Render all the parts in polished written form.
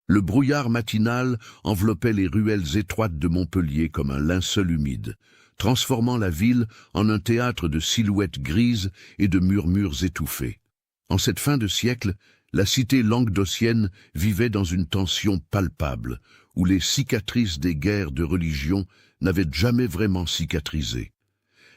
Le brouillard matinal enveloppait les ruelles étroites de Montpellier comme un linceul humide, transformant la ville en un théâtre de silhouettes grises et de murmures étouffés. En cette fin de siècle, la cité languedocienne vivait dans une tension palpable, où les cicatrices des guerres de religion n'avaient jamais vraiment cicatrisé.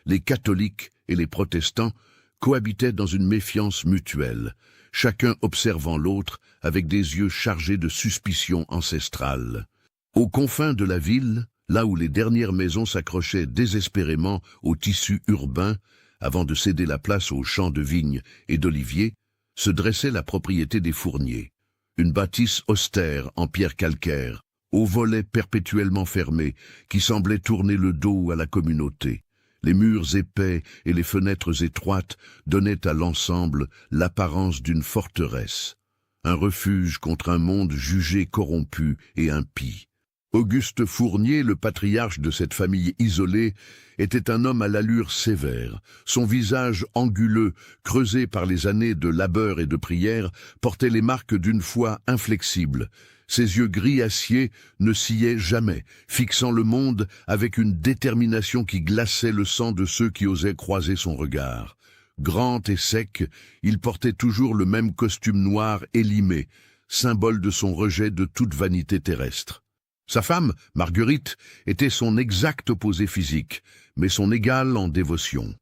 Les catholiques et les protestants cohabitaient dans une méfiance mutuelle, chacun observant l'autre avec des yeux chargés de suspicion ancestrale. Aux confins de la ville, là où les dernières maisons s'accrochaient désespérément au tissu urbain, avant de céder la place aux champs de vignes et d'oliviers, se dressait la propriété des Fournier, une bâtisse austère en pierre calcaire, aux volets perpétuellement fermés, qui semblait tourner le dos à la communauté. Les murs épais et les fenêtres étroites donnaient à l'ensemble l'apparence d'une forteresse, un refuge contre un monde jugé corrompu et impie. Auguste Fournier, le patriarche de cette famille isolée, était un homme à l'allure sévère. Son visage anguleux, creusé par les années de labeur et de prière, portait les marques d'une foi inflexible. Ses yeux gris acier ne sciaient jamais, fixant le monde avec une détermination qui glaçait le sang de ceux qui osaient croiser son regard. Grand et sec, il portait toujours le même costume noir élimé, symbole de son rejet de toute vanité terrestre. Sa femme, Marguerite, était son exact opposé physique, mais son égale en dévotion.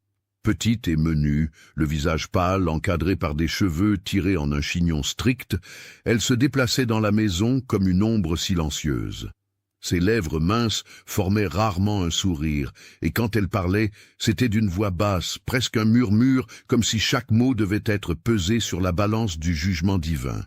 Petite et menue, le visage pâle, encadré par des cheveux tirés en un chignon strict, elle se déplaçait dans la maison comme une ombre silencieuse. Ses lèvres minces formaient rarement un sourire, et quand elle parlait, c'était d'une voix basse, presque un murmure, comme si chaque mot devait être pesé sur la balance du jugement divin.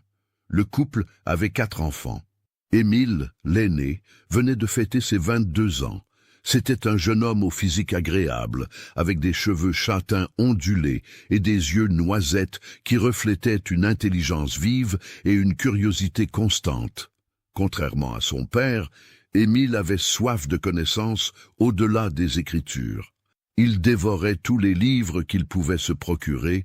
Le couple avait 4 enfants. Émile, l'aîné, venait de fêter ses 22 ans. C'était un jeune homme au physique agréable, avec des cheveux châtains ondulés et des yeux noisettes qui reflétaient une intelligence vive et une curiosité constante. Contrairement à son père, Émile avait soif de connaissances au-delà des Écritures. Il dévorait tous les livres qu'il pouvait se procurer,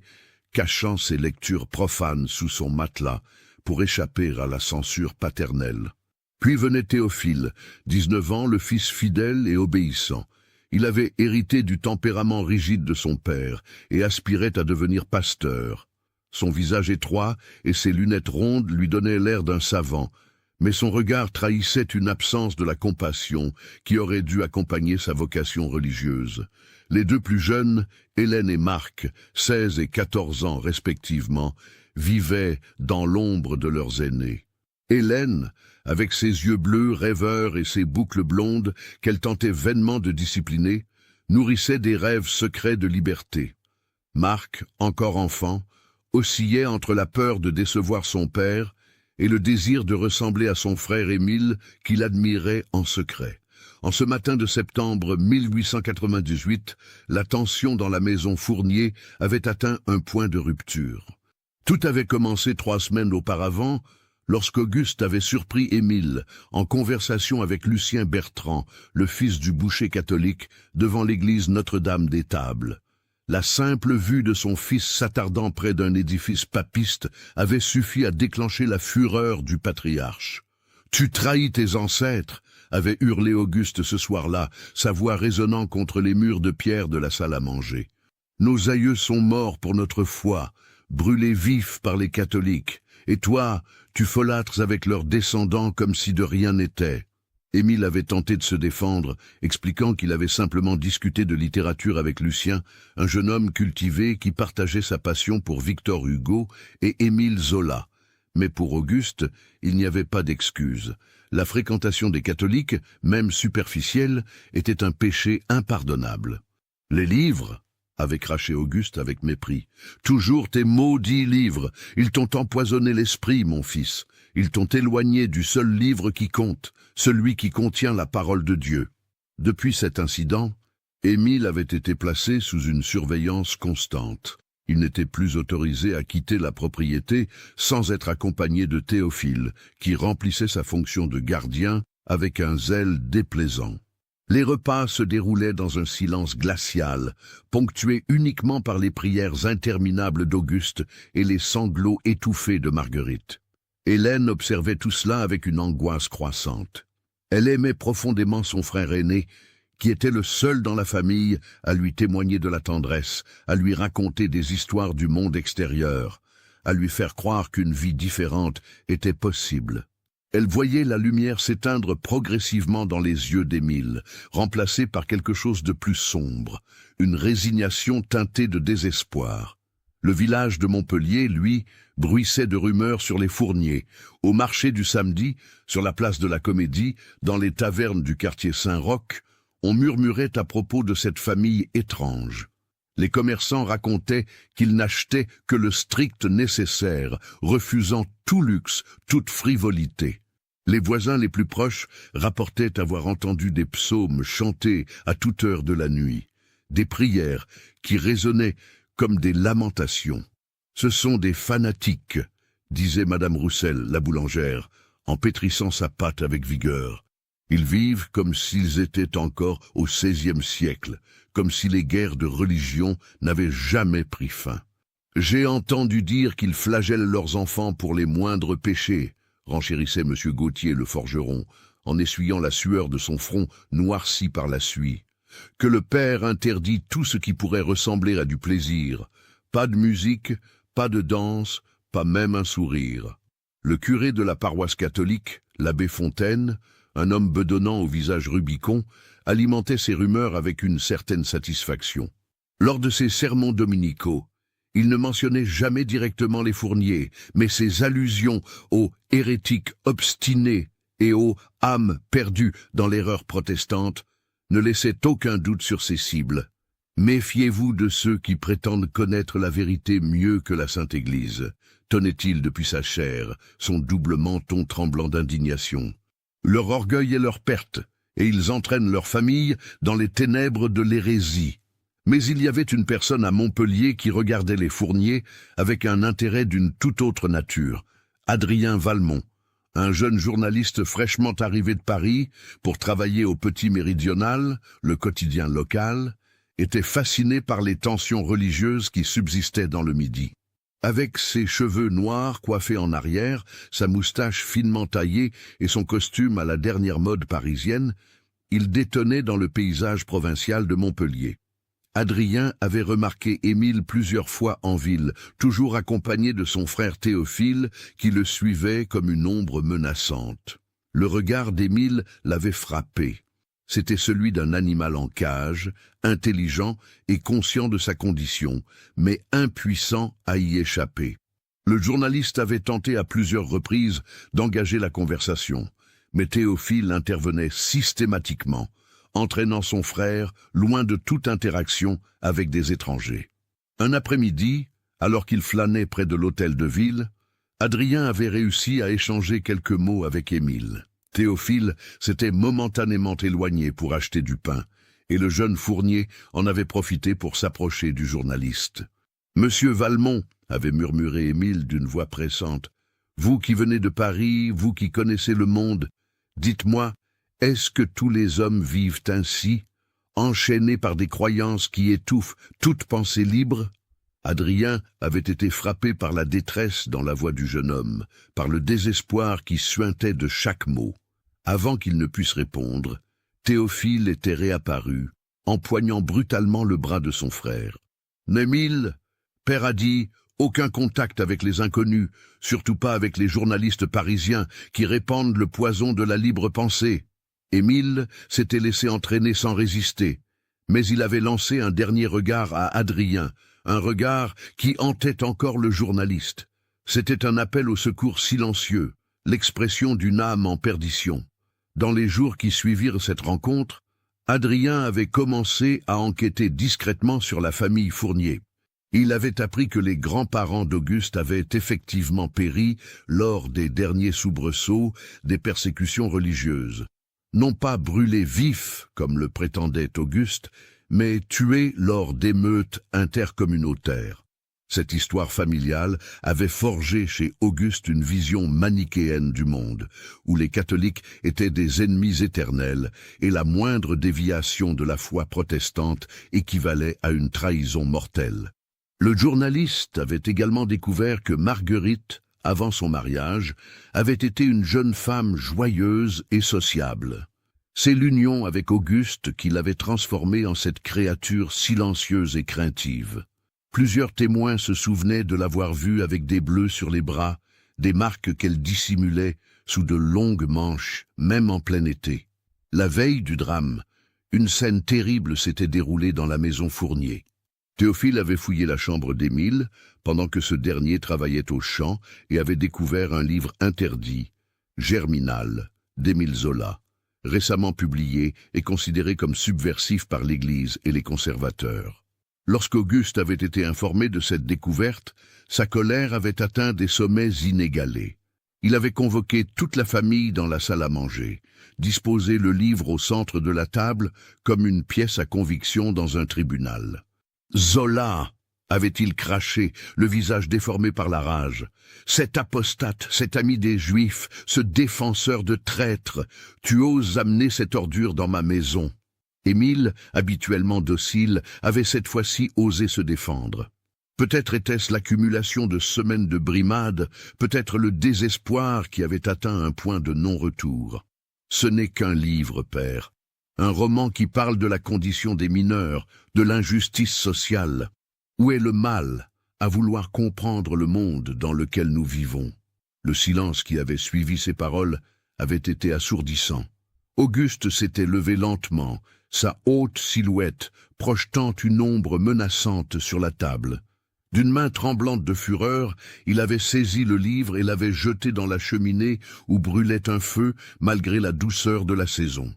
cachant ses lectures profanes sous son matelas, pour échapper à la censure paternelle. Puis venait Théophile, 19 ans, le fils fidèle et obéissant. Il avait hérité du tempérament rigide de son père et aspirait à devenir pasteur. Son visage étroit et ses lunettes rondes lui donnaient l'air d'un savant, mais son regard trahissait une absence de la compassion qui aurait dû accompagner sa vocation religieuse. Les 2 plus jeunes, Hélène et Marc, 16 et 14 ans respectivement, vivaient dans l'ombre de leurs aînés. Hélène, avec ses yeux bleus rêveurs et ses boucles blondes qu'elle tentait vainement de discipliner, nourrissait des rêves secrets de liberté. Marc, encore enfant, oscillait entre la peur de décevoir son père et le désir de ressembler à son frère Émile qu'il admirait en secret. En ce matin de septembre 1898, la tension dans la maison Fournier avait atteint un point de rupture. Tout avait commencé 3 semaines auparavant, lorsqu'Auguste avait surpris Émile en conversation avec Lucien Bertrand, le fils du boucher catholique, devant l'église Notre-Dame-des-Tables. La simple vue de son fils s'attardant près d'un édifice papiste avait suffi à déclencher la fureur du patriarche. « Tu trahis tes ancêtres !» avait hurlé Auguste ce soir-là, sa voix résonnant contre les murs de pierre de la salle à manger. « Nos aïeux sont morts pour notre foi, brûlés vifs par les catholiques, et toi, tu folâtres avec leurs descendants comme si de rien n'était. » Émile avait tenté de se défendre, expliquant qu'il avait simplement discuté de littérature avec Lucien, un jeune homme cultivé qui partageait sa passion pour Victor Hugo et Émile Zola. Mais pour Auguste, il n'y avait pas d'excuse. La fréquentation des catholiques, même superficielle, était un péché impardonnable. « Les livres ?» avait craché Auguste avec mépris. « Toujours tes maudits livres. Ils t'ont empoisonné l'esprit, mon fils. Ils t'ont éloigné du seul livre qui compte, celui qui contient la parole de Dieu. » Depuis cet incident, Émile avait été placé sous une surveillance constante. Il n'était plus autorisé à quitter la propriété sans être accompagné de Théophile, qui remplissait sa fonction de gardien avec un zèle déplaisant. Les repas se déroulaient dans un silence glacial, ponctué uniquement par les prières interminables d'Auguste et les sanglots étouffés de Marguerite. Hélène observait tout cela avec une angoisse croissante. Elle aimait profondément son frère aîné, qui était le seul dans la famille à lui témoigner de la tendresse, à lui raconter des histoires du monde extérieur, à lui faire croire qu'une vie différente était possible. Elle voyait la lumière s'éteindre progressivement dans les yeux d'Émile, remplacée par quelque chose de plus sombre, une résignation teintée de désespoir. Le village de Montpellier, lui, bruissait de rumeurs sur les fourniers, au marché du samedi, sur la place de la Comédie, dans les tavernes du quartier Saint-Roch, on murmurait à propos de cette famille étrange. Les commerçants racontaient qu'ils n'achetaient que le strict nécessaire, refusant tout luxe, toute frivolité. Les voisins les plus proches rapportaient avoir entendu des psaumes chantés à toute heure de la nuit, des prières qui résonnaient comme des lamentations. « Ce sont des fanatiques », disait Madame Roussel, la boulangère, en pétrissant sa pâte avec vigueur. « Ils vivent comme s'ils étaient encore au XVIe siècle, comme si les guerres de religion n'avaient jamais pris fin. J'ai entendu dire qu'ils flagellent leurs enfants pour les moindres péchés, » renchérissait M. Gauthier le forgeron, en essuyant la sueur de son front noirci par la suie. « Que le père interdit tout ce qui pourrait ressembler à du plaisir. Pas de musique, pas de danse, pas même un sourire. » Le curé de la paroisse catholique, l'abbé Fontaine, un homme bedonnant au visage rubicond, alimentait ces rumeurs avec une certaine satisfaction. Lors de ses sermons dominicaux, il ne mentionnait jamais directement les fourniers, mais ses allusions aux hérétiques obstinés et aux âmes perdues dans l'erreur protestante ne laissaient aucun doute sur ses cibles. « Méfiez-vous de ceux qui prétendent connaître la vérité mieux que la Sainte Église », tonnait-il depuis sa chair, son double menton tremblant d'indignation. « Leur orgueil est leur perte, et ils entraînent leur famille dans les ténèbres de l'hérésie. » Mais il y avait une personne à Montpellier qui regardait les fourniers avec un intérêt d'une toute autre nature, Adrien Valmont, un jeune journaliste fraîchement arrivé de Paris pour travailler au Petit Méridional, le quotidien local, était fasciné par les tensions religieuses qui subsistaient dans le Midi. Avec ses cheveux noirs coiffés en arrière, sa moustache finement taillée et son costume à la dernière mode parisienne, il détonnait dans le paysage provincial de Montpellier. Adrien avait remarqué Émile plusieurs fois en ville, toujours accompagné de son frère Théophile, qui le suivait comme une ombre menaçante. Le regard d'Émile l'avait frappé. C'était celui d'un animal en cage, intelligent et conscient de sa condition, mais impuissant à y échapper. Le journaliste avait tenté à plusieurs reprises d'engager la conversation, mais Théophile intervenait systématiquement, entraînant son frère loin de toute interaction avec des étrangers. Un après-midi, alors qu'il flânait près de l'hôtel de ville, Adrien avait réussi à échanger quelques mots avec Émile. Théophile s'était momentanément éloigné pour acheter du pain, et le jeune fournier en avait profité pour s'approcher du journaliste. « Monsieur Valmont, » avait murmuré Émile d'une voix pressante, « vous qui venez de Paris, vous qui connaissez le monde, dites-moi, est-ce que tous les hommes vivent ainsi, enchaînés par des croyances qui étouffent toute pensée libre ?» Adrien avait été frappé par la détresse dans la voix du jeune homme, par le désespoir qui suintait de chaque mot. Avant qu'il ne puisse répondre, Théophile était réapparu, empoignant brutalement le bras de son frère. « Émile, père a dit, aucun contact avec les inconnus, surtout pas avec les journalistes parisiens qui répandent le poison de la libre pensée. » Émile s'était laissé entraîner sans résister, mais il avait lancé un dernier regard à Adrien, un regard qui hantait encore le journaliste. C'était un appel au secours silencieux, l'expression d'une âme en perdition. Dans les jours qui suivirent cette rencontre, Adrien avait commencé à enquêter discrètement sur la famille Fournier. Il avait appris que les grands-parents d'Auguste avaient effectivement péri lors des derniers soubresauts des persécutions religieuses. Non pas brûlés vifs, comme le prétendait Auguste, mais tués lors d'émeutes intercommunautaires. Cette histoire familiale avait forgé chez Auguste une vision manichéenne du monde, où les catholiques étaient des ennemis éternels et la moindre déviation de la foi protestante équivalait à une trahison mortelle. Le journaliste avait également découvert que Marguerite, avant son mariage, avait été une jeune femme joyeuse et sociable. C'est l'union avec Auguste qui l'avait transformée en cette créature silencieuse et craintive. Plusieurs témoins se souvenaient de l'avoir vue avec des bleus sur les bras, des marques qu'elle dissimulait sous de longues manches, même en plein été. La veille du drame, une scène terrible s'était déroulée dans la maison Fournier. Théophile avait fouillé la chambre d'Émile, pendant que ce dernier travaillait au champ et avait découvert un livre interdit, Germinal, d'Émile Zola, récemment publié et considéré comme subversif par l'Église et les conservateurs. Lorsqu'Auguste avait été informé de cette découverte, sa colère avait atteint des sommets inégalés. Il avait convoqué toute la famille dans la salle à manger, disposé le livre au centre de la table comme une pièce à conviction dans un tribunal. « Zola !» avait-il craché, le visage déformé par la rage. « Cet apostate, cet ami des Juifs, ce défenseur de traîtres, tu oses amener cette ordure dans ma maison !» Émile, habituellement docile, avait cette fois-ci osé se défendre. Peut-être était-ce l'accumulation de semaines de brimades, peut-être le désespoir qui avait atteint un point de non-retour. Ce n'est qu'un livre, père. Un roman qui parle de la condition des mineurs, de l'injustice sociale. Où est le mal à vouloir comprendre le monde dans lequel nous vivons? Le silence qui avait suivi ces paroles avait été assourdissant. Auguste s'était levé lentement, sa haute silhouette projetant une ombre menaçante sur la table. D'une main tremblante de fureur, il avait saisi le livre et l'avait jeté dans la cheminée où brûlait un feu malgré la douceur de la saison.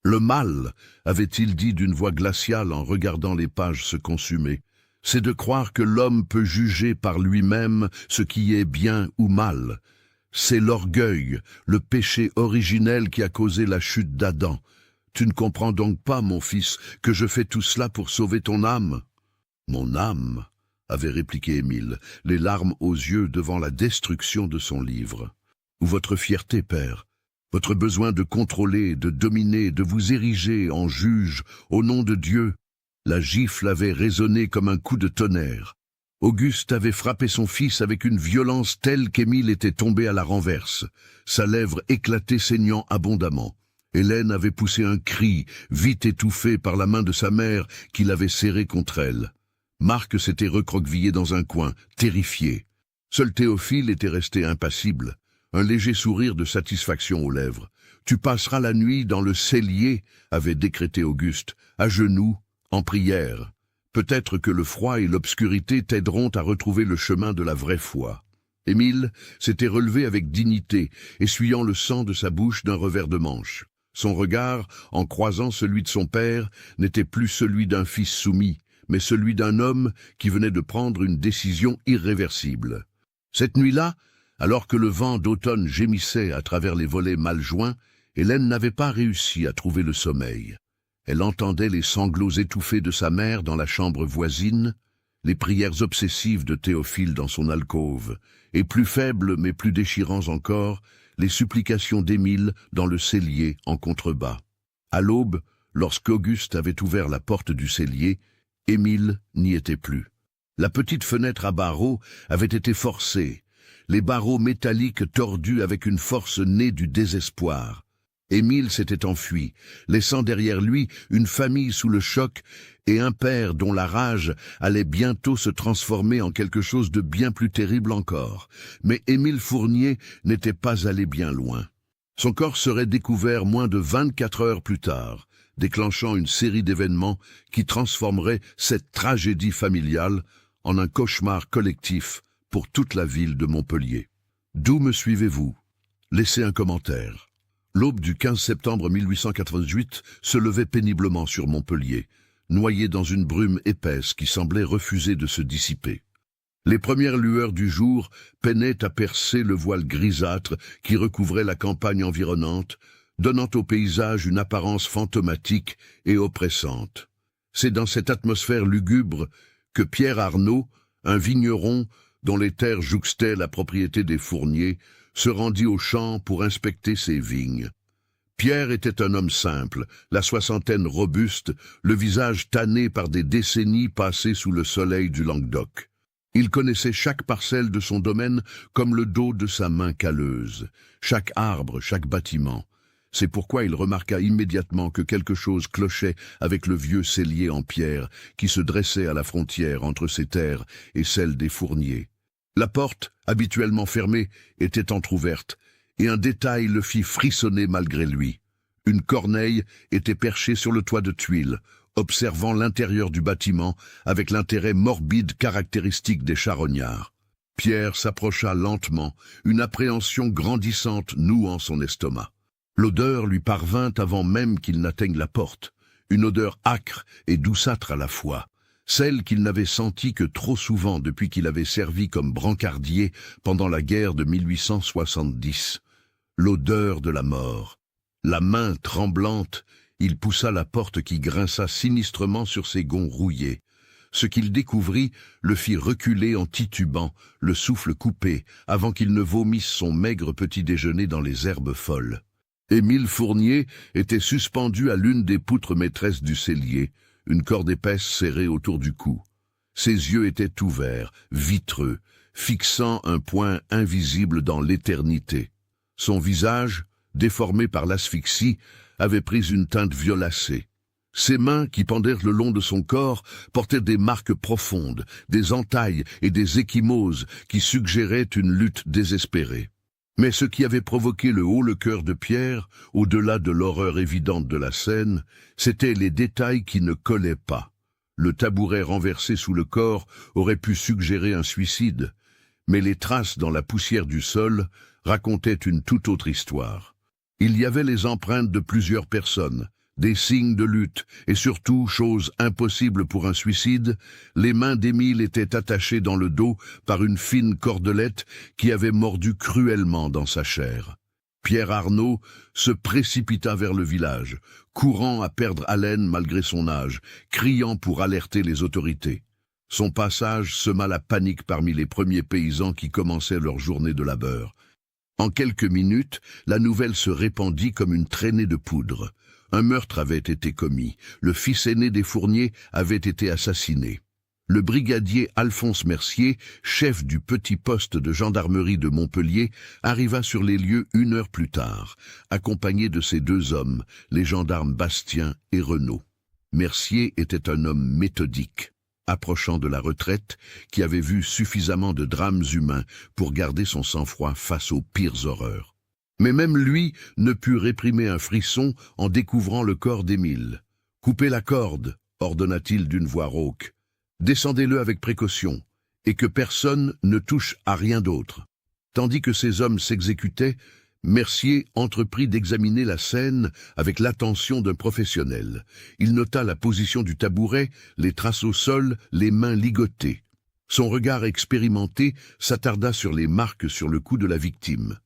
« Le mal, avait-il dit d'une voix glaciale en regardant les pages se consumer, c'est de croire que l'homme peut juger par lui-même ce qui est bien ou mal. C'est l'orgueil, le péché originel qui a causé la chute d'Adam. Tu ne comprends donc pas, mon fils, que je fais tout cela pour sauver ton âme? » « Mon âme ?» avait répliqué Émile, les larmes aux yeux devant la destruction de son livre. « Ou votre fierté, père, votre besoin de contrôler, de dominer, de vous ériger en juge au nom de Dieu. » La gifle avait résonné comme un coup de tonnerre. Auguste avait frappé son fils avec une violence telle qu'Émile était tombé à la renverse, sa lèvre éclatée saignant abondamment. Hélène avait poussé un cri, vite étouffé par la main de sa mère qui l'avait serré contre elle. Marc s'était recroquevillé dans un coin, terrifié. Seul Théophile était resté impassible, un léger sourire de satisfaction aux lèvres. « Tu passeras la nuit dans le cellier » avait décrété Auguste, à genoux, en prière. Peut-être que le froid et l'obscurité t'aideront à retrouver le chemin de la vraie foi. Émile s'était relevé avec dignité, essuyant le sang de sa bouche d'un revers de manche. Son regard, en croisant celui de son père, n'était plus celui d'un fils soumis, mais celui d'un homme qui venait de prendre une décision irréversible. Cette nuit-là, alors que le vent d'automne gémissait à travers les volets mal joints, Hélène n'avait pas réussi à trouver le sommeil. Elle entendait les sanglots étouffés de sa mère dans la chambre voisine, les prières obsessives de Théophile dans son alcôve, et plus faibles mais plus déchirants encore, les supplications d'Émile dans le cellier en contrebas. À l'aube, lorsqu'Auguste avait ouvert la porte du cellier, Émile n'y était plus. La petite fenêtre à barreaux avait été forcée, les barreaux métalliques tordus avec une force née du désespoir. Émile s'était enfui, laissant derrière lui une famille sous le choc et un père dont la rage allait bientôt se transformer en quelque chose de bien plus terrible encore. Mais Émile Fournier n'était pas allé bien loin. Son corps serait découvert moins de 24 heures plus tard, déclenchant une série d'événements qui transformeraient cette tragédie familiale en un cauchemar collectif pour toute la ville de Montpellier. D'où me suivez-vous? Laissez un commentaire. L'aube du 15 septembre 1898 se levait péniblement sur Montpellier, noyé dans une brume épaisse qui semblait refuser de se dissiper. Les premières lueurs du jour peinaient à percer le voile grisâtre qui recouvrait la campagne environnante, donnant au paysage une apparence fantomatique et oppressante. C'est dans cette atmosphère lugubre que Pierre Arnaud, un vigneron dont les terres jouxtaient la propriété des Fourniers, se rendit au champ pour inspecter ses vignes. Pierre était un homme simple, la soixantaine robuste, le visage tanné par des décennies passées sous le soleil du Languedoc. Il connaissait chaque parcelle de son domaine comme le dos de sa main calleuse, chaque arbre, chaque bâtiment. C'est pourquoi il remarqua immédiatement que quelque chose clochait avec le vieux cellier en pierre qui se dressait à la frontière entre ses terres et celles des Fournier. La porte, habituellement fermée, était entr'ouverte, et un détail le fit frissonner malgré lui. Une corneille était perchée sur le toit de tuiles, observant l'intérieur du bâtiment avec l'intérêt morbide caractéristique des charognards. Pierre s'approcha lentement, une appréhension grandissante nouant son estomac. L'odeur lui parvint avant même qu'il n'atteigne la porte, une odeur âcre et douceâtre à la fois, celle qu'il n'avait sentie que trop souvent depuis qu'il avait servi comme brancardier pendant la guerre de 1870. L'odeur de la mort. La main tremblante, il poussa la porte qui grinça sinistrement sur ses gonds rouillés. Ce qu'il découvrit le fit reculer en titubant, le souffle coupé, avant qu'il ne vomisse son maigre petit déjeuner dans les herbes folles. Émile Fournier était suspendu à l'une des poutres maîtresses du cellier, une corde épaisse serrée autour du cou. Ses yeux étaient ouverts, vitreux, fixant un point invisible dans l'éternité. Son visage, déformé par l'asphyxie, avait pris une teinte violacée. Ses mains, qui pendèrent le long de son corps, portaient des marques profondes, des entailles et des ecchymoses qui suggéraient une lutte désespérée. Mais ce qui avait provoqué le haut-le-cœur de Pierre, au-delà de l'horreur évidente de la scène, c'étaient les détails qui ne collaient pas. Le tabouret renversé sous le corps aurait pu suggérer un suicide, mais les traces dans la poussière du sol racontaient une toute autre histoire. Il y avait les empreintes de plusieurs personnes, des signes de lutte, et surtout, chose impossible pour un suicide, les mains d'Émile étaient attachées dans le dos par une fine cordelette qui avait mordu cruellement dans sa chair. Pierre Arnaud se précipita vers le village, courant à perdre haleine malgré son âge, criant pour alerter les autorités. Son passage sema la panique parmi les premiers paysans qui commençaient leur journée de labeur. En quelques minutes, la nouvelle se répandit comme une traînée de poudre. Un meurtre avait été commis. Le fils aîné des Fournier avait été assassiné. Le brigadier Alphonse Mercier, chef du petit poste de gendarmerie de Montpellier, arriva sur les lieux 1 heure plus tard, accompagné de ses 2 hommes, les gendarmes Bastien et Renaud. Mercier était un homme méthodique, approchant de la retraite, qui avait vu suffisamment de drames humains pour garder son sang-froid face aux pires horreurs. Mais même lui ne put réprimer un frisson en découvrant le corps d'Émile. « Coupez la corde » ordonna-t-il d'une voix rauque. « Descendez-le avec précaution, et que personne ne touche à rien d'autre. » Tandis que ces hommes s'exécutaient, Mercier entreprit d'examiner la scène avec l'attention d'un professionnel. Il nota la position du tabouret, les traces au sol, les mains ligotées. Son regard expérimenté s'attarda sur les marques sur le cou de la victime.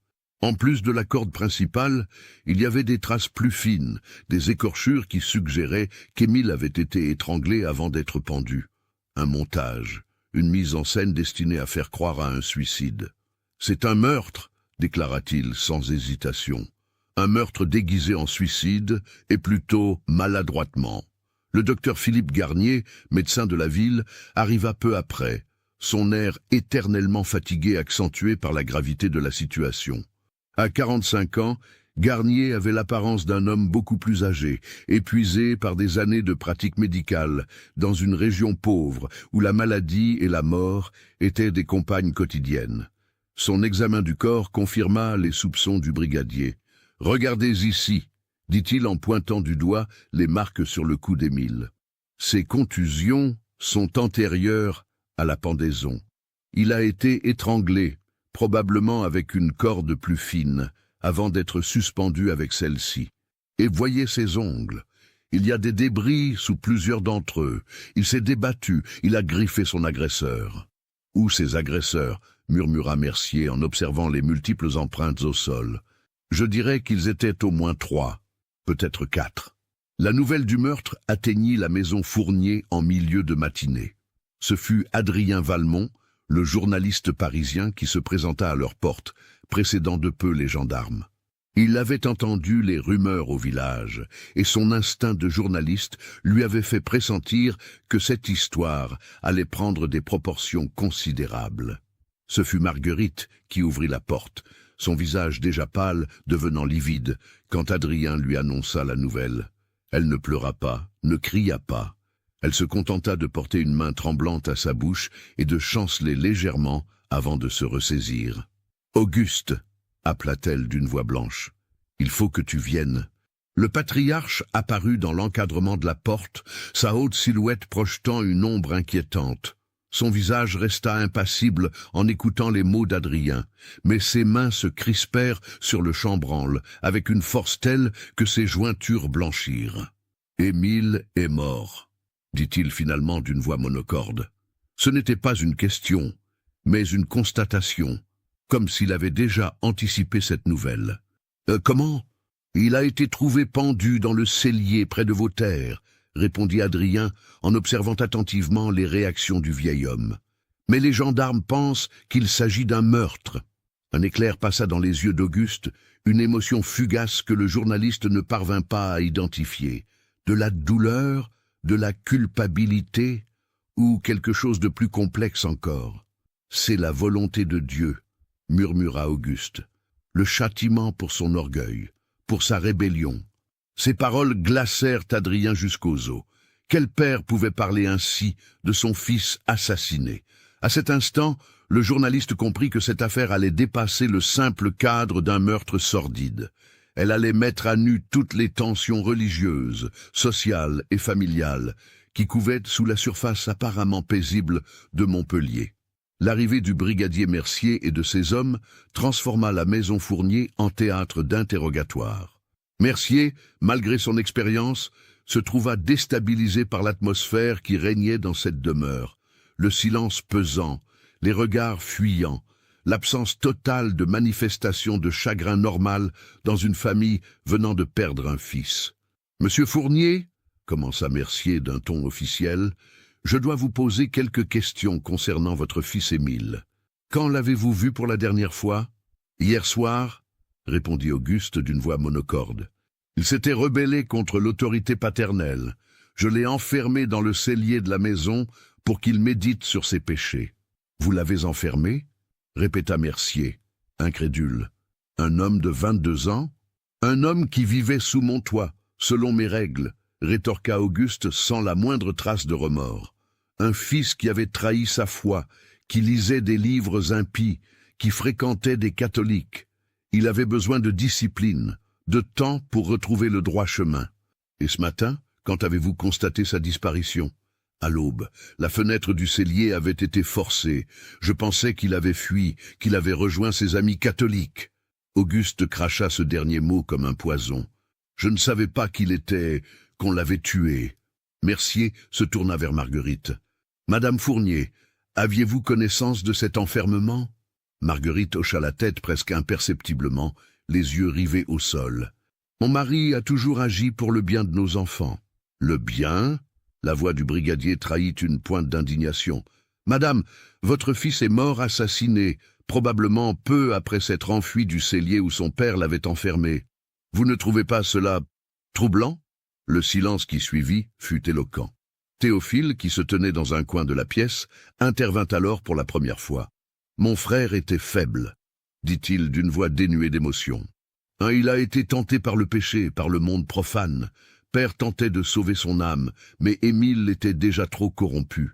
En plus de la corde principale, il y avait des traces plus fines, des écorchures qui suggéraient qu'Émile avait été étranglé avant d'être pendu. Un montage, une mise en scène destinée à faire croire à un suicide. « C'est un meurtre !» déclara-t-il sans hésitation. Un meurtre déguisé en suicide, et plutôt maladroitement. Le docteur Philippe Garnier, médecin de la ville, arriva peu après, son air éternellement fatigué accentué par la gravité de la situation. À 45 ans, Garnier avait l'apparence d'un homme beaucoup plus âgé, épuisé par des années de pratique médicale, dans une région pauvre où la maladie et la mort étaient des compagnes quotidiennes. Son examen du corps confirma les soupçons du brigadier. « Regardez ici », dit-il en pointant du doigt les marques sur le cou d'Émile. Ces contusions sont antérieures à la pendaison. Il a été étranglé, probablement avec une corde plus fine, avant d'être suspendu avec celle-ci. Et voyez ses ongles. Il y a des débris sous plusieurs d'entre eux. Il s'est débattu, il a griffé son agresseur. « Où ses agresseurs ?» murmura Mercier en observant les multiples empreintes au sol. « Je dirais qu'ils étaient au moins 3, peut-être 4. » La nouvelle du meurtre atteignit la maison Fournier en milieu de matinée. Ce fut Adrien Valmont, le journaliste parisien qui se présenta à leur porte, précédant de peu les gendarmes. Il avait entendu les rumeurs au village, et son instinct de journaliste lui avait fait pressentir que cette histoire allait prendre des proportions considérables. Ce fut Marguerite qui ouvrit la porte, son visage déjà pâle devenant livide, quand Adrien lui annonça la nouvelle. Elle ne pleura pas, ne cria pas. Elle se contenta de porter une main tremblante à sa bouche et de chanceler légèrement avant de se ressaisir. « Auguste !» appela-t-elle d'une voix blanche. « Il faut que tu viennes. » Le patriarche apparut dans l'encadrement de la porte, sa haute silhouette projetant une ombre inquiétante. Son visage resta impassible en écoutant les mots d'Adrien, mais ses mains se crispèrent sur le chambranle avec une force telle que ses jointures blanchirent. « Émile est mort, » dit-il finalement d'une voix monocorde. Ce n'était pas une question, mais une constatation, comme s'il avait déjà anticipé cette nouvelle. « Comment ? Il a été trouvé pendu dans le cellier près de vos terres, » répondit Adrien en observant attentivement les réactions du vieil homme. « Mais les gendarmes pensent qu'il s'agit d'un meurtre. » Un éclair passa dans les yeux d'Auguste, une émotion fugace que le journaliste ne parvint pas à identifier. De la douleur, de la culpabilité, ou quelque chose de plus complexe encore. « C'est la volonté de Dieu, » murmura Auguste. « Le châtiment pour son orgueil, pour sa rébellion. » Ces paroles glacèrent Adrien jusqu'aux os. Quel père pouvait parler ainsi de son fils assassiné? À cet instant, le journaliste comprit que cette affaire allait dépasser le simple cadre d'un meurtre sordide. Elle allait mettre à nu toutes les tensions religieuses, sociales et familiales qui couvaient sous la surface apparemment paisible de Montpellier. L'arrivée du brigadier Mercier et de ses hommes transforma la maison Fournier en théâtre d'interrogatoire. Mercier, malgré son expérience, se trouva déstabilisé par l'atmosphère qui régnait dans cette demeure, le silence pesant, les regards fuyants, l'absence totale de manifestation de chagrin normal dans une famille venant de perdre un fils. « Monsieur Fournier, » commença Mercier d'un ton officiel, « je dois vous poser quelques questions concernant votre fils Émile. Quand l'avez-vous vu pour la dernière fois? »« Hier soir, » répondit Auguste d'une voix monocorde. « Il s'était rebellé contre l'autorité paternelle. Je l'ai enfermé dans le cellier de la maison pour qu'il médite sur ses péchés. »« Vous l'avez enfermé ?» répéta Mercier, incrédule. « Un homme de 22 ans ? » ?»« Un homme qui vivait sous mon toit, selon mes règles, » rétorqua Auguste sans la moindre trace de remords. « Un fils qui avait trahi sa foi, qui lisait des livres impies, qui fréquentait des catholiques. Il avait besoin de discipline, de temps pour retrouver le droit chemin. Et ce matin, quand avez-vous constaté sa disparition? À l'aube, la fenêtre du cellier avait été forcée. Je pensais qu'il avait fui, qu'il avait rejoint ses amis catholiques. » Auguste cracha ce dernier mot comme un poison. « Je ne savais pas qu'il était... qu'on l'avait tué. » Mercier se tourna vers Marguerite. « Madame Fournier, aviez-vous connaissance de cet enfermement ?» Marguerite hocha la tête presque imperceptiblement, les yeux rivés au sol. « Mon mari a toujours agi pour le bien de nos enfants. »« Le bien ?» La voix du brigadier trahit une pointe d'indignation. « Madame, votre fils est mort assassiné, probablement peu après s'être enfui du cellier où son père l'avait enfermé. Vous ne trouvez pas cela troublant ?» Le silence qui suivit fut éloquent. Théophile, qui se tenait dans un coin de la pièce, intervint alors pour la première fois. « Mon frère était faible, » dit-il d'une voix dénuée d'émotion. « Il a été tenté par le péché, par le monde profane. Père tentait de sauver son âme, mais Émile était déjà trop corrompu. »«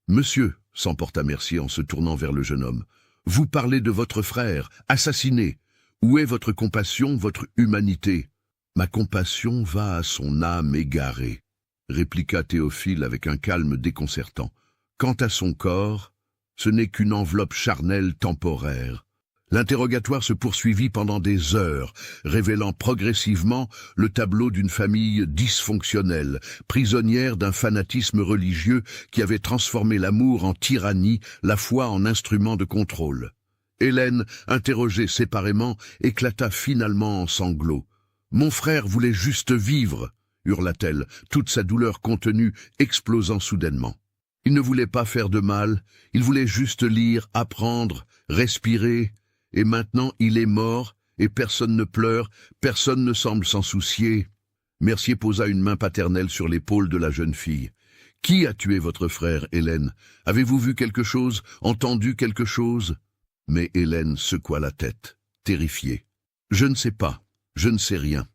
Monsieur, » s'emporta Mercier en se tournant vers le jeune homme, « vous parlez de votre frère, assassiné. Où est votre compassion, votre humanité ?»« Ma compassion va à son âme égarée, » répliqua Théophile avec un calme déconcertant. « Quant à son corps, ce n'est qu'une enveloppe charnelle temporaire. » L'interrogatoire se poursuivit pendant des heures, révélant progressivement le tableau d'une famille dysfonctionnelle, prisonnière d'un fanatisme religieux qui avait transformé l'amour en tyrannie, la foi en instrument de contrôle. Hélène, interrogée séparément, éclata finalement en sanglots. « Mon frère voulait juste vivre !» hurla-t-elle, toute sa douleur contenue explosant soudainement. Il ne voulait pas faire de mal, il voulait juste lire, apprendre, respirer, et maintenant il est mort, et personne ne pleure, personne ne semble s'en soucier. Mercier posa une main paternelle sur l'épaule de la jeune fille. « Qui a tué votre frère, Hélène? Avez-vous vu quelque chose, entendu quelque chose ?» Mais Hélène secoua la tête, terrifiée. « Je ne sais pas, je ne sais rien.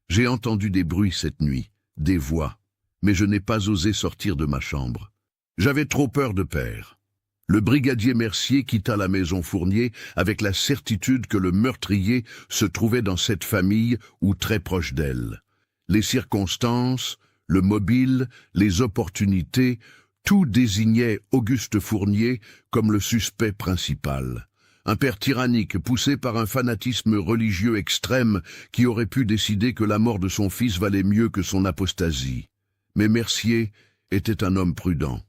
J'ai entendu des bruits cette nuit, des voix, mais je n'ai pas osé sortir de ma chambre. J'avais trop peur de père. » Le brigadier Mercier quitta la maison Fournier avec la certitude que le meurtrier se trouvait dans cette famille ou très proche d'elle. Les circonstances, le mobile, les opportunités, tout désignait Auguste Fournier comme le suspect principal. Un père tyrannique poussé par un fanatisme religieux extrême qui aurait pu décider que la mort de son fils valait mieux que son apostasie. Mais Mercier était un homme prudent.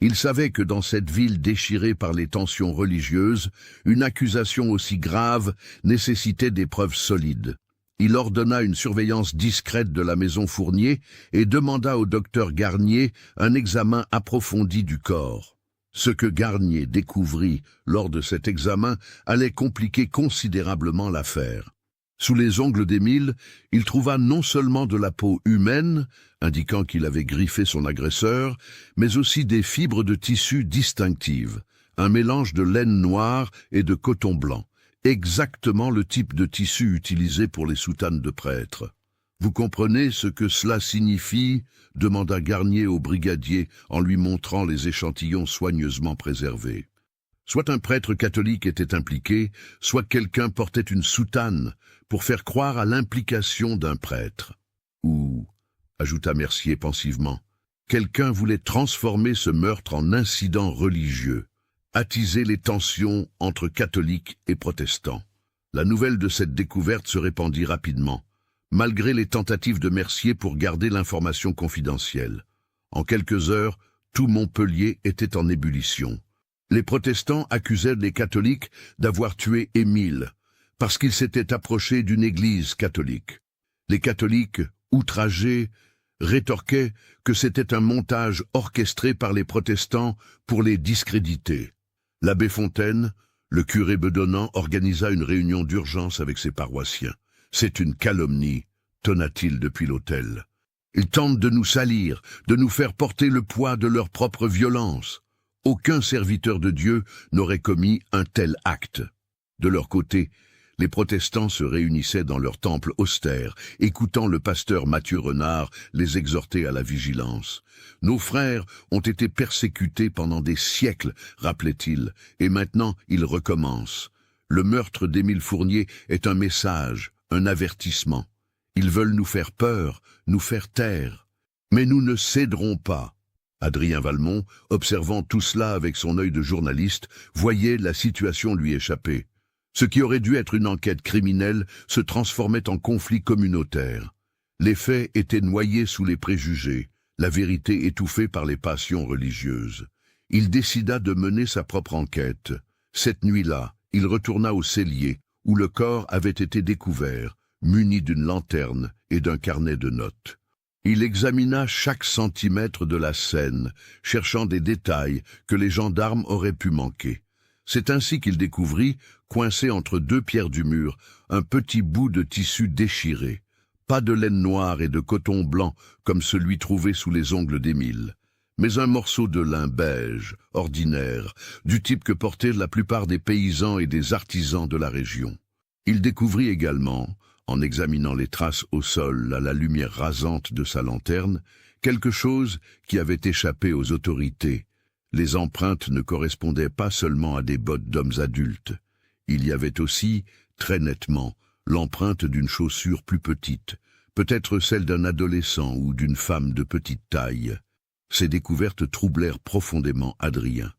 Il savait que dans cette ville déchirée par les tensions religieuses, une accusation aussi grave nécessitait des preuves solides. Il ordonna une surveillance discrète de la maison Fournier et demanda au docteur Garnier un examen approfondi du corps. Ce que Garnier découvrit lors de cet examen allait compliquer considérablement l'affaire. Sous les ongles d'Émile, il trouva non seulement de la peau humaine, indiquant qu'il avait griffé son agresseur, mais aussi des fibres de tissu distinctives, un mélange de laine noire et de coton blanc, exactement le type de tissu utilisé pour les soutanes de prêtres. « Vous comprenez ce que cela signifie ?» demanda Garnier au brigadier en lui montrant les échantillons soigneusement préservés. Soit un prêtre catholique était impliqué, soit quelqu'un portait une soutane pour faire croire à l'implication d'un prêtre. Ou, ajouta Mercier pensivement, quelqu'un voulait transformer ce meurtre en incident religieux, attiser les tensions entre catholiques et protestants. La nouvelle de cette découverte se répandit rapidement, malgré les tentatives de Mercier pour garder l'information confidentielle. En quelques heures, tout Montpellier était en ébullition. Les protestants accusaient les catholiques d'avoir tué Émile, parce qu'il s'était approché d'une église catholique. Les catholiques, outragés, rétorquaient que c'était un montage orchestré par les protestants pour les discréditer. L'abbé Fontaine, le curé bedonnant, organisa une réunion d'urgence avec ses paroissiens. « C'est une calomnie », tonna-t-il depuis l'autel. « Ils tentent de nous salir, de nous faire porter le poids de leur propre violence. Aucun serviteur de Dieu n'aurait commis un tel acte. » De leur côté, les protestants se réunissaient dans leur temple austère, écoutant le pasteur Mathieu Renard les exhorter à la vigilance. « Nos frères ont été persécutés pendant des siècles, rappelait-il, et maintenant ils recommencent. Le meurtre d'Émile Fournier est un message, un avertissement. Ils veulent nous faire peur, nous faire taire. Mais nous ne céderons pas. » Adrien Valmont, observant tout cela avec son œil de journaliste, voyait la situation lui échapper. Ce qui aurait dû être une enquête criminelle se transformait en conflit communautaire. Les faits étaient noyés sous les préjugés, la vérité étouffée par les passions religieuses. Il décida de mener sa propre enquête. Cette nuit-là, il retourna au cellier, où le corps avait été découvert, muni d'une lanterne et d'un carnet de notes. Il examina chaque centimètre de la scène, cherchant des détails que les gendarmes auraient pu manquer. C'est ainsi qu'il découvrit, coincé entre deux pierres du mur, un petit bout de tissu déchiré. Pas de laine noire et de coton blanc comme celui trouvé sous les ongles d'Émile, mais un morceau de lin beige, ordinaire, du type que portaient la plupart des paysans et des artisans de la région. Il découvrit également, en examinant les traces au sol à la lumière rasante de sa lanterne, quelque chose qui avait échappé aux autorités. Les empreintes ne correspondaient pas seulement à des bottes d'hommes adultes. Il y avait aussi, très nettement, l'empreinte d'une chaussure plus petite, peut-être celle d'un adolescent ou d'une femme de petite taille. Ces découvertes troublèrent profondément Adrien.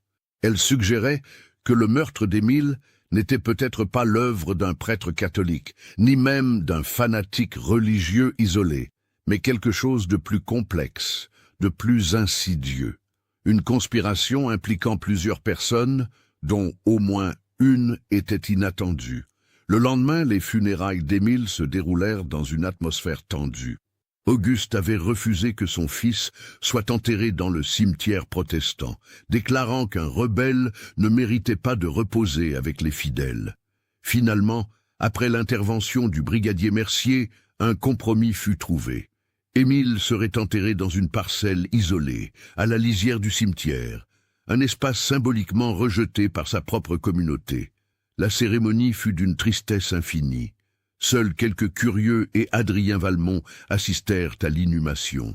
Elles suggéraient que le meurtre d'Émile n'était peut-être pas l'œuvre d'un prêtre catholique, ni même d'un fanatique religieux isolé, mais quelque chose de plus complexe, de plus insidieux. Une conspiration impliquant plusieurs personnes, dont au moins une était inattendue. Le lendemain, les funérailles d'Émile se déroulèrent dans une atmosphère tendue. Auguste avait refusé que son fils soit enterré dans le cimetière protestant, déclarant qu'un rebelle ne méritait pas de reposer avec les fidèles. Finalement, Après l'intervention du brigadier Mercier, un compromis fut trouvé. Émile serait enterré dans une parcelle isolée, à la lisière du cimetière, un espace symboliquement rejeté par sa propre communauté. La cérémonie fut d'une tristesse infinie. Seuls quelques curieux et Adrien Valmont assistèrent à l'inhumation.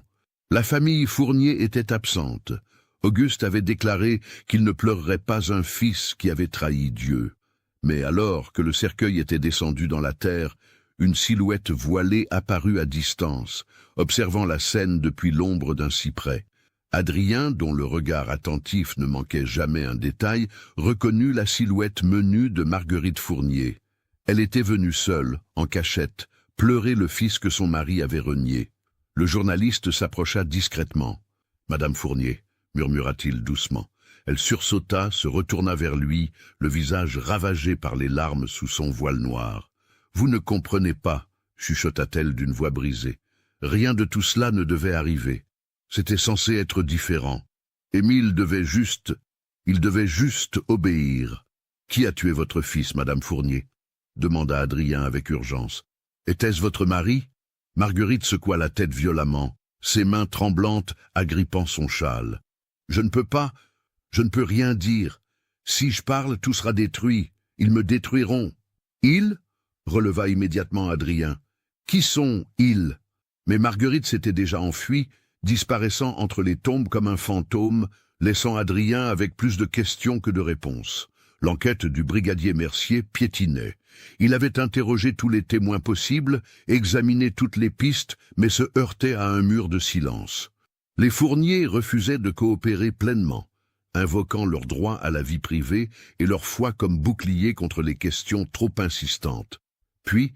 La famille Fournier était absente. Auguste avait déclaré qu'il ne pleurerait pas un fils qui avait trahi Dieu. Mais alors que le cercueil était descendu dans la terre, une silhouette voilée apparut à distance, observant la scène depuis l'ombre d'un cyprès. Adrien, dont le regard attentif ne manquait jamais un détail, reconnut la silhouette menue de Marguerite Fournier. Elle était venue seule, en cachette, pleurer le fils que son mari avait renié. Le journaliste s'approcha discrètement. « Madame Fournier », murmura-t-il doucement. Elle sursauta, se retourna vers lui, le visage ravagé par les larmes sous son voile noir. « Vous ne comprenez pas », chuchota-t-elle d'une voix brisée. Rien de tout cela ne devait arriver. C'était censé être différent. Émile devait juste obéir. « Qui a tué votre fils, Madame Fournier ?» demanda Adrien avec urgence. « Était-ce votre mari ?» Marguerite secoua la tête violemment, ses mains tremblantes agrippant son châle. « Je ne peux rien dire. Si je parle, tout sera détruit. Ils me détruiront. »« Ils » releva immédiatement Adrien. « Qui sont ils » Mais Marguerite s'était déjà enfuie, disparaissant entre les tombes comme un fantôme, laissant Adrien avec plus de questions que de réponses. L'enquête du brigadier Mercier piétinait. Il avait interrogé tous les témoins possibles, examiné toutes les pistes, mais se heurtait à un mur de silence. Les Fourniers refusaient de coopérer pleinement, invoquant leur droit à la vie privée et leur foi comme bouclier contre les questions trop insistantes. Puis,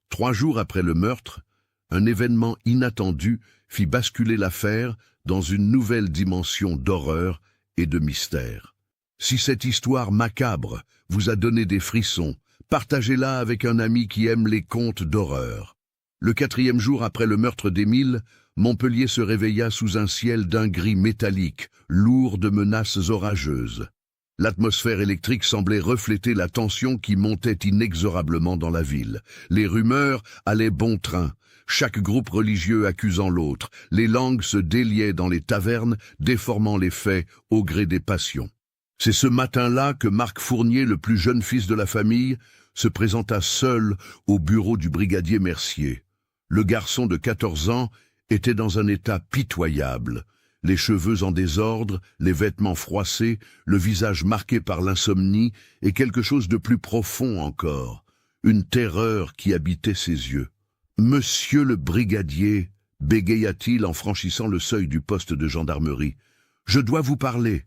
3 jours après le meurtre, un événement inattendu fit basculer l'affaire dans une nouvelle dimension d'horreur et de mystère. Si cette histoire macabre vous a donné des frissons, partagez-la avec un ami qui aime les contes d'horreur. Le 4e jour après le meurtre d'Émile, Montpellier se réveilla sous un ciel d'un gris métallique, lourd de menaces orageuses. L'atmosphère électrique semblait refléter la tension qui montait inexorablement dans la ville. Les rumeurs allaient bon train, chaque groupe religieux accusant l'autre. Les langues se déliaient dans les tavernes, déformant les faits au gré des passions. C'est ce matin-là que Marc Fournier, le plus jeune fils de la famille, se présenta seul au bureau du brigadier Mercier. Le garçon de 14 ans était dans un état pitoyable, les cheveux en désordre, les vêtements froissés, le visage marqué par l'insomnie et quelque chose de plus profond encore, une terreur qui habitait ses yeux. « Monsieur le brigadier » bégaya-t-il en franchissant le seuil du poste de gendarmerie, « je dois vous parler.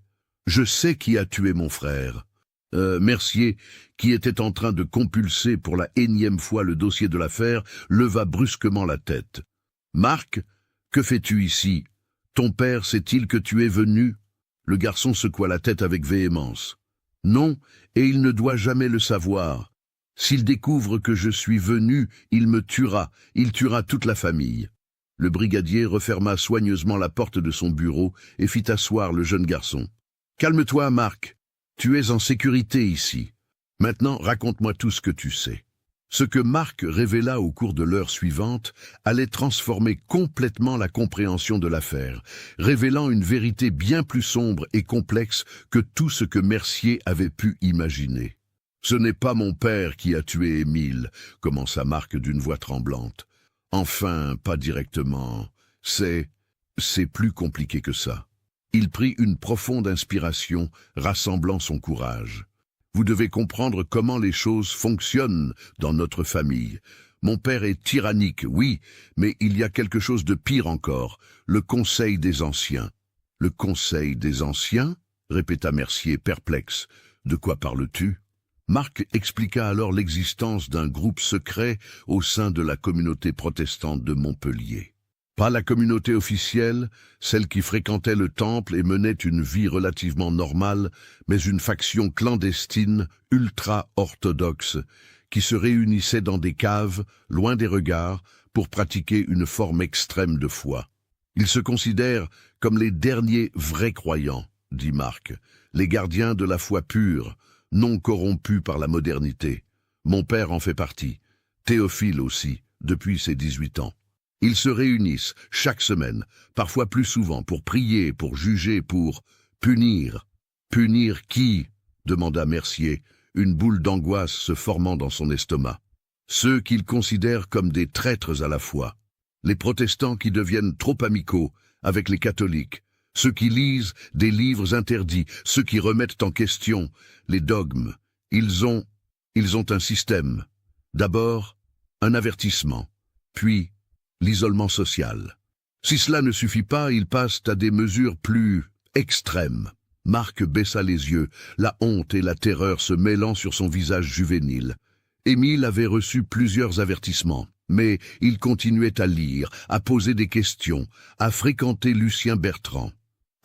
Je sais qui a tué mon frère. » Mercier, qui était en train de compulser pour la énième fois le dossier de l'affaire, leva brusquement la tête. « Marc, que fais-tu ici? Ton père sait-il que tu es venu ?» Le garçon secoua la tête avec véhémence. « Non, et il ne doit jamais le savoir. S'il découvre que je suis venu, il me tuera, il tuera toute la famille. » Le brigadier referma soigneusement la porte de son bureau et fit asseoir le jeune garçon. « Calme-toi, Marc. Tu es en sécurité ici. Maintenant, raconte-moi tout ce que tu sais. » Ce que Marc révéla au cours de l'heure suivante allait transformer complètement la compréhension de l'affaire, révélant une vérité bien plus sombre et complexe que tout ce que Mercier avait pu imaginer. « Ce n'est pas mon père qui a tué Émile, » commença Marc d'une voix tremblante. « Enfin, pas directement. C'est plus compliqué que ça. » Il prit une profonde inspiration, rassemblant son courage. « Vous devez comprendre comment les choses fonctionnent dans notre famille. Mon père est tyrannique, oui, mais il y a quelque chose de pire encore, le Conseil des Anciens. »« Le Conseil des Anciens » répéta Mercier, perplexe. « De quoi parles-tu » Marc expliqua alors l'existence d'un groupe secret au sein de la communauté protestante de Montpellier. Pas la communauté officielle, celle qui fréquentait le temple et menait une vie relativement normale, mais une faction clandestine, ultra-orthodoxe, qui se réunissait dans des caves, loin des regards, pour pratiquer une forme extrême de foi. Ils se considèrent comme les derniers vrais croyants, dit Marc, les gardiens de la foi pure, non corrompus par la modernité. Mon père en fait partie. Théophile aussi, depuis ses 18 ans. Ils se réunissent chaque semaine, parfois plus souvent, pour prier, pour juger, pour punir. Punir qui? Demanda Mercier, une boule d'angoisse se formant dans son estomac. Ceux qu'ils considèrent comme des traîtres à la foi. Les protestants qui deviennent trop amicaux avec les catholiques. Ceux qui lisent des livres interdits, ceux qui remettent en question les dogmes. Ils ont un système. D'abord, un avertissement, puis l'isolement social. Si cela ne suffit pas, ils passent à des mesures plus extrêmes. Marc baissa les yeux, la honte et la terreur se mêlant sur son visage juvénile. Émile avait reçu plusieurs avertissements, mais il continuait à lire, à poser des questions, à fréquenter Lucien Bertrand.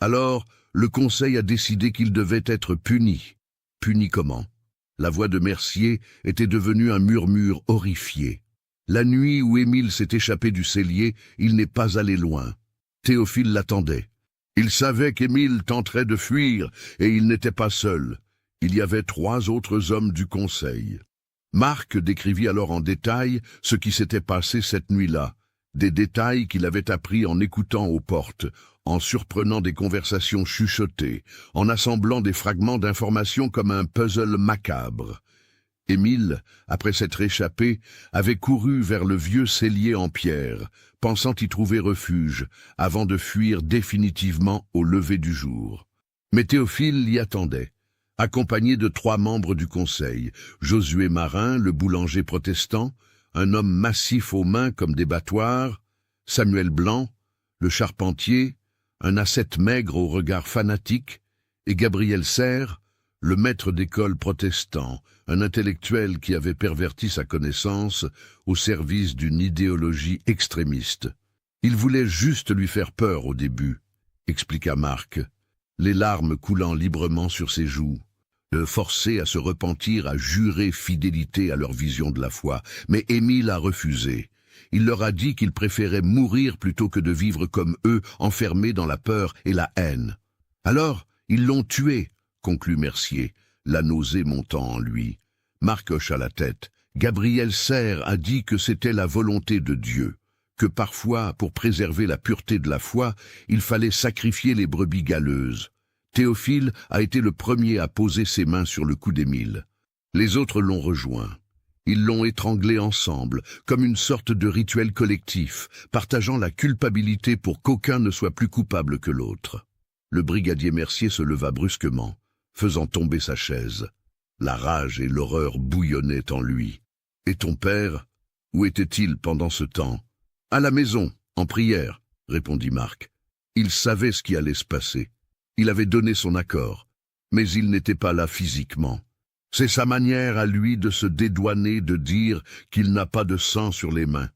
Alors, le conseil a décidé qu'il devait être puni. Puni comment? La voix de Mercier était devenue un murmure horrifié. La nuit où Émile s'est échappé du cellier, il n'est pas allé loin. Théophile l'attendait. Il savait qu'Émile tenterait de fuir, et il n'était pas seul. Il y avait 3 autres hommes du conseil. Marc décrivit alors en détail ce qui s'était passé cette nuit-là, des détails qu'il avait appris en écoutant aux portes, en surprenant des conversations chuchotées, en assemblant des fragments d'informations comme un puzzle macabre. Émile, après s'être échappé, avait couru vers le vieux cellier en pierre, pensant y trouver refuge, avant de fuir définitivement au lever du jour. Mais Théophile l'y attendait, accompagné de 3 membres du conseil, Josué Marin, le boulanger protestant, un homme massif aux mains comme des battoirs, Samuel Blanc, le charpentier, un ascète maigre au regard fanatique, et Gabriel Serre, le maître d'école protestant, un intellectuel qui avait perverti sa connaissance au service d'une idéologie extrémiste. Il voulait juste lui faire peur au début, expliqua Marc, les larmes coulant librement sur ses joues, le forcer à se repentir, à jurer fidélité à leur vision de la foi. Mais Émile a refusé. Il leur a dit qu'il préférait mourir plutôt que de vivre comme eux, enfermés dans la peur et la haine. Alors, ils l'ont tué, conclut Mercier, la nausée montant en lui. Marc hocha la tête. Gabriel Serre a dit que c'était la volonté de Dieu, que parfois, pour préserver la pureté de la foi, il fallait sacrifier les brebis galeuses. Théophile a été le premier à poser ses mains sur le cou d'Émile. Les autres l'ont rejoint. Ils l'ont étranglé ensemble, comme une sorte de rituel collectif, partageant la culpabilité pour qu'aucun ne soit plus coupable que l'autre. Le brigadier Mercier se leva brusquement, faisant tomber sa chaise. La rage et l'horreur bouillonnaient en lui. « Et ton père, où était-il pendant ce temps ?»« À la maison, en prière, » répondit Marc. Il savait ce qui allait se passer. Il avait donné son accord, mais il n'était pas là physiquement. C'est sa manière à lui de se dédouaner, de dire qu'il n'a pas de sang sur les mains.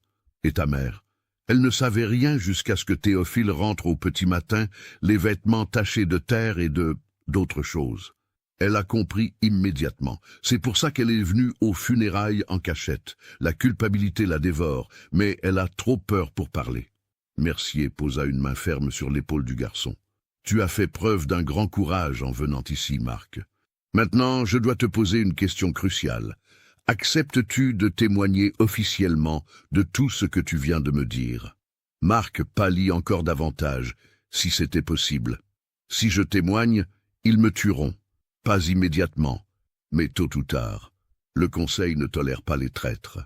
Et ta mère? Elle ne savait rien jusqu'à ce que Théophile rentre au petit matin, les vêtements tachés de terre et d'autres choses. Elle a compris immédiatement. C'est pour ça qu'elle est venue aux funérailles en cachette. La culpabilité la dévore, mais elle a trop peur pour parler. Mercier posa une main ferme sur l'épaule du garçon. Tu as fait preuve d'un grand courage en venant ici, Marc. Maintenant, je dois te poser une question cruciale. Acceptes-tu de témoigner officiellement de tout ce que tu viens de me dire? Marc pâlit encore davantage, si c'était possible. Si je témoigne, ils me tueront. Pas immédiatement, mais tôt ou tard. Le Conseil ne tolère pas les traîtres.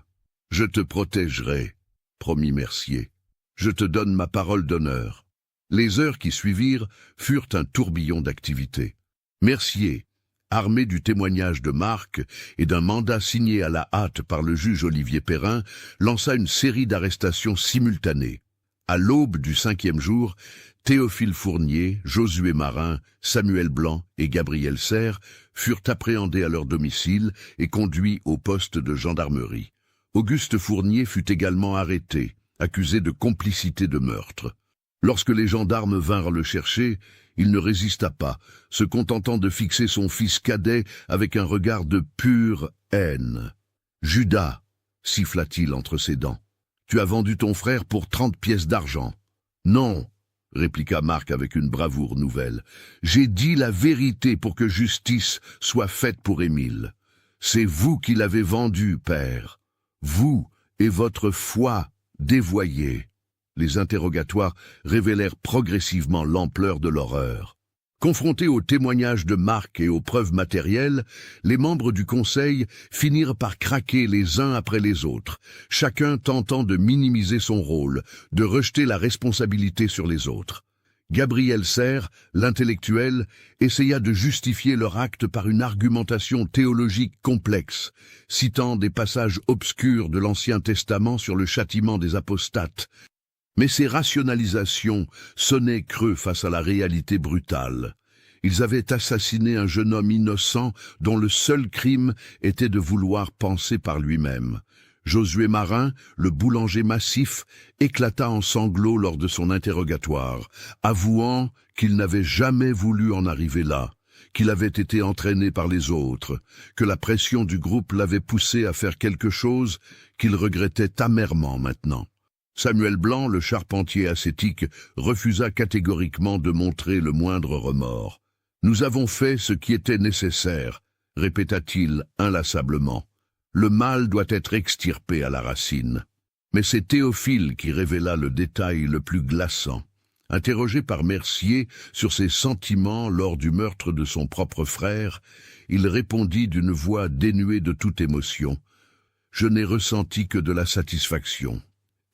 Je te protégerai, promit Mercier. Je te donne ma parole d'honneur. Les heures qui suivirent furent un tourbillon d'activités. Mercier, armé du témoignage de Marc et d'un mandat signé à la hâte par le juge Olivier Perrin, lança une série d'arrestations simultanées. À l'aube du 5e jour, Théophile Fournier, Josué Marin, Samuel Blanc et Gabriel Serre furent appréhendés à leur domicile et conduits au poste de gendarmerie. Auguste Fournier fut également arrêté, accusé de complicité de meurtre. Lorsque les gendarmes vinrent le chercher, il ne résista pas, se contentant de fixer son fils cadet avec un regard de pure haine. « Judas » siffla-t-il entre ses dents. « Tu as vendu ton frère pour 30 pièces d'argent. »« Non » répliqua Marc avec une bravoure nouvelle. « J'ai dit la vérité pour que justice soit faite pour Émile. C'est vous qui l'avez vendu, père. Vous et votre foi dévoyée. Les interrogatoires révélèrent progressivement l'ampleur de l'horreur. Confrontés aux témoignages de Marc et aux preuves matérielles, les membres du conseil finirent par craquer les uns après les autres, chacun tentant de minimiser son rôle, de rejeter la responsabilité sur les autres. Gabriel Serre, l'intellectuel, essaya de justifier leur acte par une argumentation théologique complexe, citant des passages obscurs de l'Ancien Testament sur le châtiment des apostates. Mais ces rationalisations sonnaient creux face à la réalité brutale. Ils avaient assassiné un jeune homme innocent dont le seul crime était de vouloir penser par lui-même. Josué Marin, le boulanger massif, éclata en sanglots lors de son interrogatoire, avouant qu'il n'avait jamais voulu en arriver là, qu'il avait été entraîné par les autres, que la pression du groupe l'avait poussé à faire quelque chose qu'il regrettait amèrement maintenant. Samuel Blanc, le charpentier ascétique, refusa catégoriquement de montrer le moindre remords. « Nous avons fait ce qui était nécessaire », répéta-t-il inlassablement. Le mal doit être extirpé à la racine. Mais c'est Théophile qui révéla le détail le plus glaçant. Interrogé par Mercier sur ses sentiments lors du meurtre de son propre frère, il répondit d'une voix dénuée de toute émotion. « Je n'ai ressenti que de la satisfaction.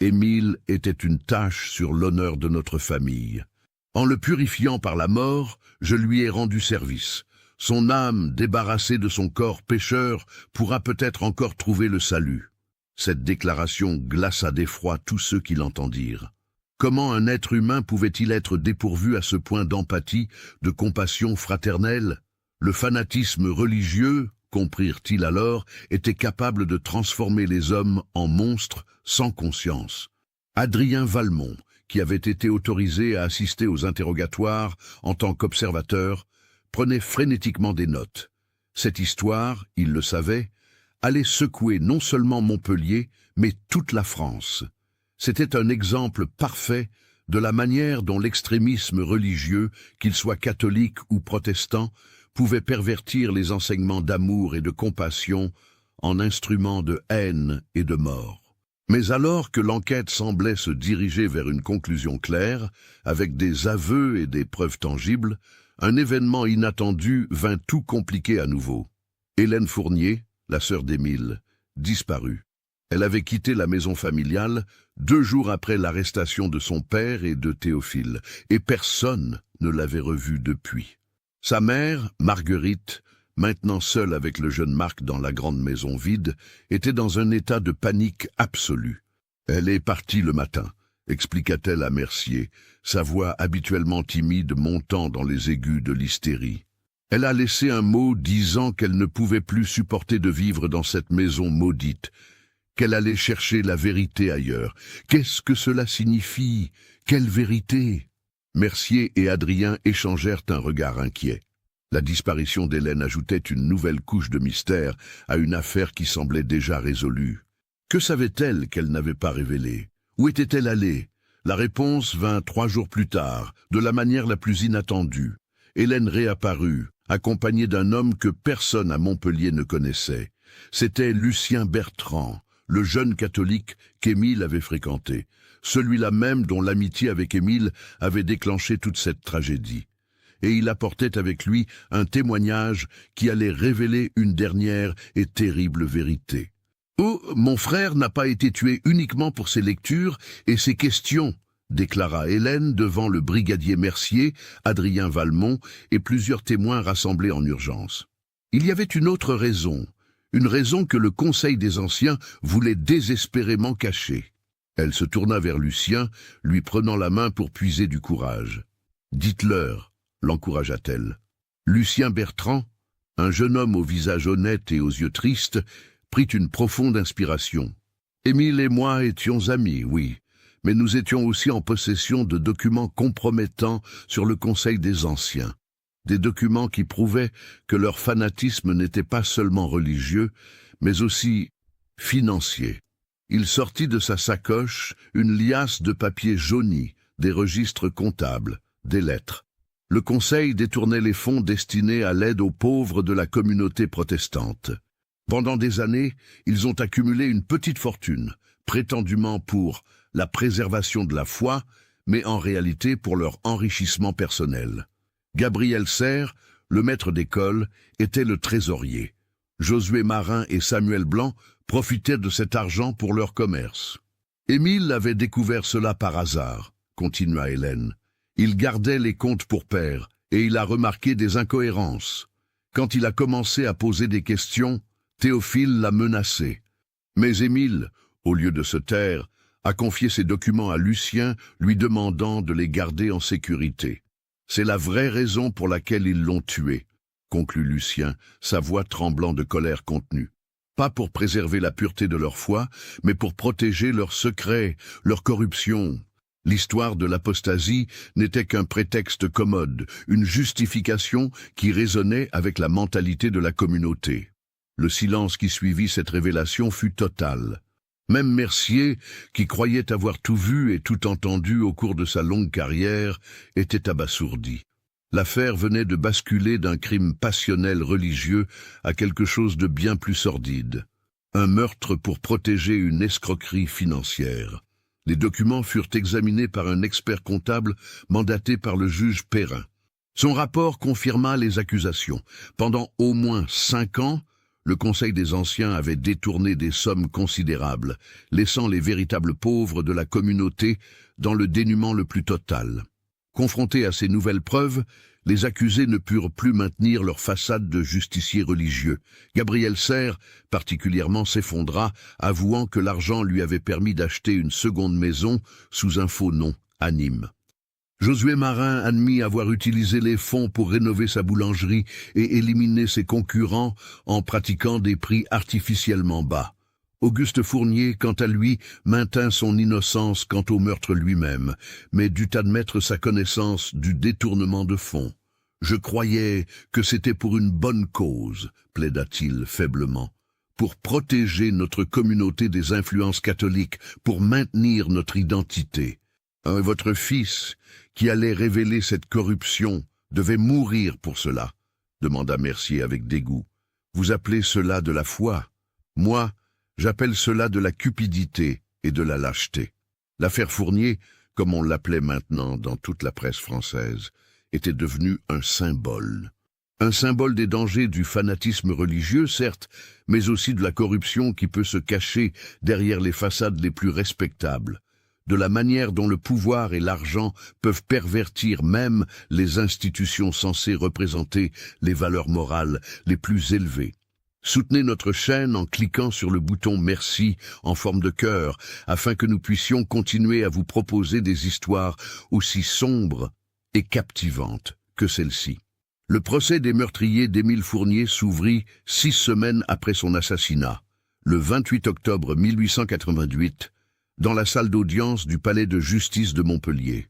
Émile était une tache sur l'honneur de notre famille. En le purifiant par la mort, je lui ai rendu service. Son âme, débarrassée de son corps pécheur, pourra peut-être encore trouver le salut. » Cette déclaration glaça d'effroi tous ceux qui l'entendirent. Comment un être humain pouvait-il être dépourvu à ce point d'empathie, de compassion fraternelle? Le fanatisme religieux, comprirent-ils alors, était capable de transformer les hommes en monstres sans conscience. Adrien Valmont, qui avait été autorisé à assister aux interrogatoires en tant qu'observateur, prenait frénétiquement des notes. Cette histoire, il le savait, allait secouer non seulement Montpellier, mais toute la France. C'était un exemple parfait de la manière dont l'extrémisme religieux, qu'il soit catholique ou protestant, pouvait pervertir les enseignements d'amour et de compassion en instruments de haine et de mort. Mais alors que l'enquête semblait se diriger vers une conclusion claire, avec des aveux et des preuves tangibles, un événement inattendu vint tout compliquer à nouveau. Hélène Fournier, la sœur d'Émile, disparut. Elle avait quitté la maison familiale 2 jours après l'arrestation de son père et de Théophile, et personne ne l'avait revue depuis. Sa mère, Marguerite, maintenant seule avec le jeune Marc dans la grande maison vide, était dans un état de panique absolue. « Elle est partie le matin », expliqua-t-elle à Mercier, sa voix habituellement timide montant dans les aigus de l'hystérie. Elle a laissé un mot disant qu'elle ne pouvait plus supporter de vivre dans cette maison maudite, qu'elle allait chercher la vérité ailleurs. Qu'est-ce que cela signifie? Quelle vérité? Mercier et Adrien échangèrent un regard inquiet. La disparition d'Hélène ajoutait une nouvelle couche de mystère à une affaire qui semblait déjà résolue. Que savait-elle qu'elle n'avait pas révélé? Où était-elle allée? La réponse vint 3 jours plus tard, de la manière la plus inattendue. Hélène réapparut, accompagnée d'un homme que personne à Montpellier ne connaissait. C'était Lucien Bertrand, le jeune catholique qu'Émile avait fréquenté, celui-là même dont l'amitié avec Émile avait déclenché toute cette tragédie. Et il apportait avec lui un témoignage qui allait révéler une dernière et terrible vérité. « Oh, mon frère n'a pas été tué uniquement pour ses lectures et ses questions », déclara Hélène devant le brigadier Mercier, Adrien Valmont et plusieurs témoins rassemblés en urgence. Il y avait une autre raison, une raison que le Conseil des Anciens voulait désespérément cacher. Elle se tourna vers Lucien, lui prenant la main pour puiser du courage. « Dites-leur », l'encouragea-t-elle. Lucien Bertrand, un jeune homme au visage honnête et aux yeux tristes, prit une profonde inspiration. « Émile et moi étions amis, oui, mais nous étions aussi en possession de documents compromettants sur le Conseil des Anciens. Des documents qui prouvaient que leur fanatisme n'était pas seulement religieux, mais aussi financier. » Il sortit de sa sacoche une liasse de papier jauni, des registres comptables, des lettres. Le Conseil détournait les fonds destinés à l'aide aux pauvres de la communauté protestante. Pendant des années, ils ont accumulé une petite fortune, prétendument pour la préservation de la foi, mais en réalité pour leur enrichissement personnel. Gabriel Serre, le maître d'école, était le trésorier. Josué Marin et Samuel Blanc profitaient de cet argent pour leur commerce. Émile avait découvert cela par hasard, continua Hélène. Il gardait les comptes pour père, et il a remarqué des incohérences. Quand il a commencé à poser des questions, Théophile l'a menacé. Mais Émile, au lieu de se taire, a confié ses documents à Lucien, lui demandant de les garder en sécurité. C'est la vraie raison pour laquelle ils l'ont tué, conclut Lucien, sa voix tremblant de colère contenue. Pas pour préserver la pureté de leur foi, mais pour protéger leurs secrets, leur corruption. L'histoire de l'apostasie n'était qu'un prétexte commode, une justification qui résonnait avec la mentalité de la communauté. Le silence qui suivit cette révélation fut total. Même Mercier, qui croyait avoir tout vu et tout entendu au cours de sa longue carrière, était abasourdi. L'affaire venait de basculer d'un crime passionnel religieux à quelque chose de bien plus sordide. Un meurtre pour protéger une escroquerie financière. Les documents furent examinés par un expert comptable mandaté par le juge Perrin. Son rapport confirma les accusations. Pendant au moins 5 ans, le Conseil des Anciens avait détourné des sommes considérables, laissant les véritables pauvres de la communauté dans le dénuement le plus total. Confrontés à ces nouvelles preuves, les accusés ne purent plus maintenir leur façade de justiciers religieux. Gabriel Serre, particulièrement, s'effondra, avouant que l'argent lui avait permis d'acheter une seconde maison sous un faux nom, à Nîmes. Josué Marin admit avoir utilisé les fonds pour rénover sa boulangerie et éliminer ses concurrents en pratiquant des prix artificiellement bas. Auguste Fournier, quant à lui, maintint son innocence quant au meurtre lui-même, mais dut admettre sa connaissance du détournement de fonds. « Je croyais que c'était pour une bonne cause », plaida-t-il faiblement, « pour protéger notre communauté des influences catholiques, pour maintenir notre identité. Votre fils, qui allait révéler cette corruption, devait mourir pour cela, » demanda Mercier avec dégoût. « Vous appelez cela de la foi? Moi, j'appelle cela de la cupidité et de la lâcheté. » L'affaire Fournier, comme on l'appelait maintenant dans toute la presse française, était devenue un symbole. Un symbole des dangers du fanatisme religieux, certes, mais aussi de la corruption qui peut se cacher derrière les façades les plus respectables, de la manière dont le pouvoir et l'argent peuvent pervertir même les institutions censées représenter les valeurs morales les plus élevées. Soutenez notre chaîne en cliquant sur le bouton « Merci » en forme de cœur, afin que nous puissions continuer à vous proposer des histoires aussi sombres et captivantes que celle-ci. Le procès des meurtriers d'Émile Fournier s'ouvrit 6 semaines après son assassinat, le 28 octobre 1888, dans la salle d'audience du palais de justice de Montpellier.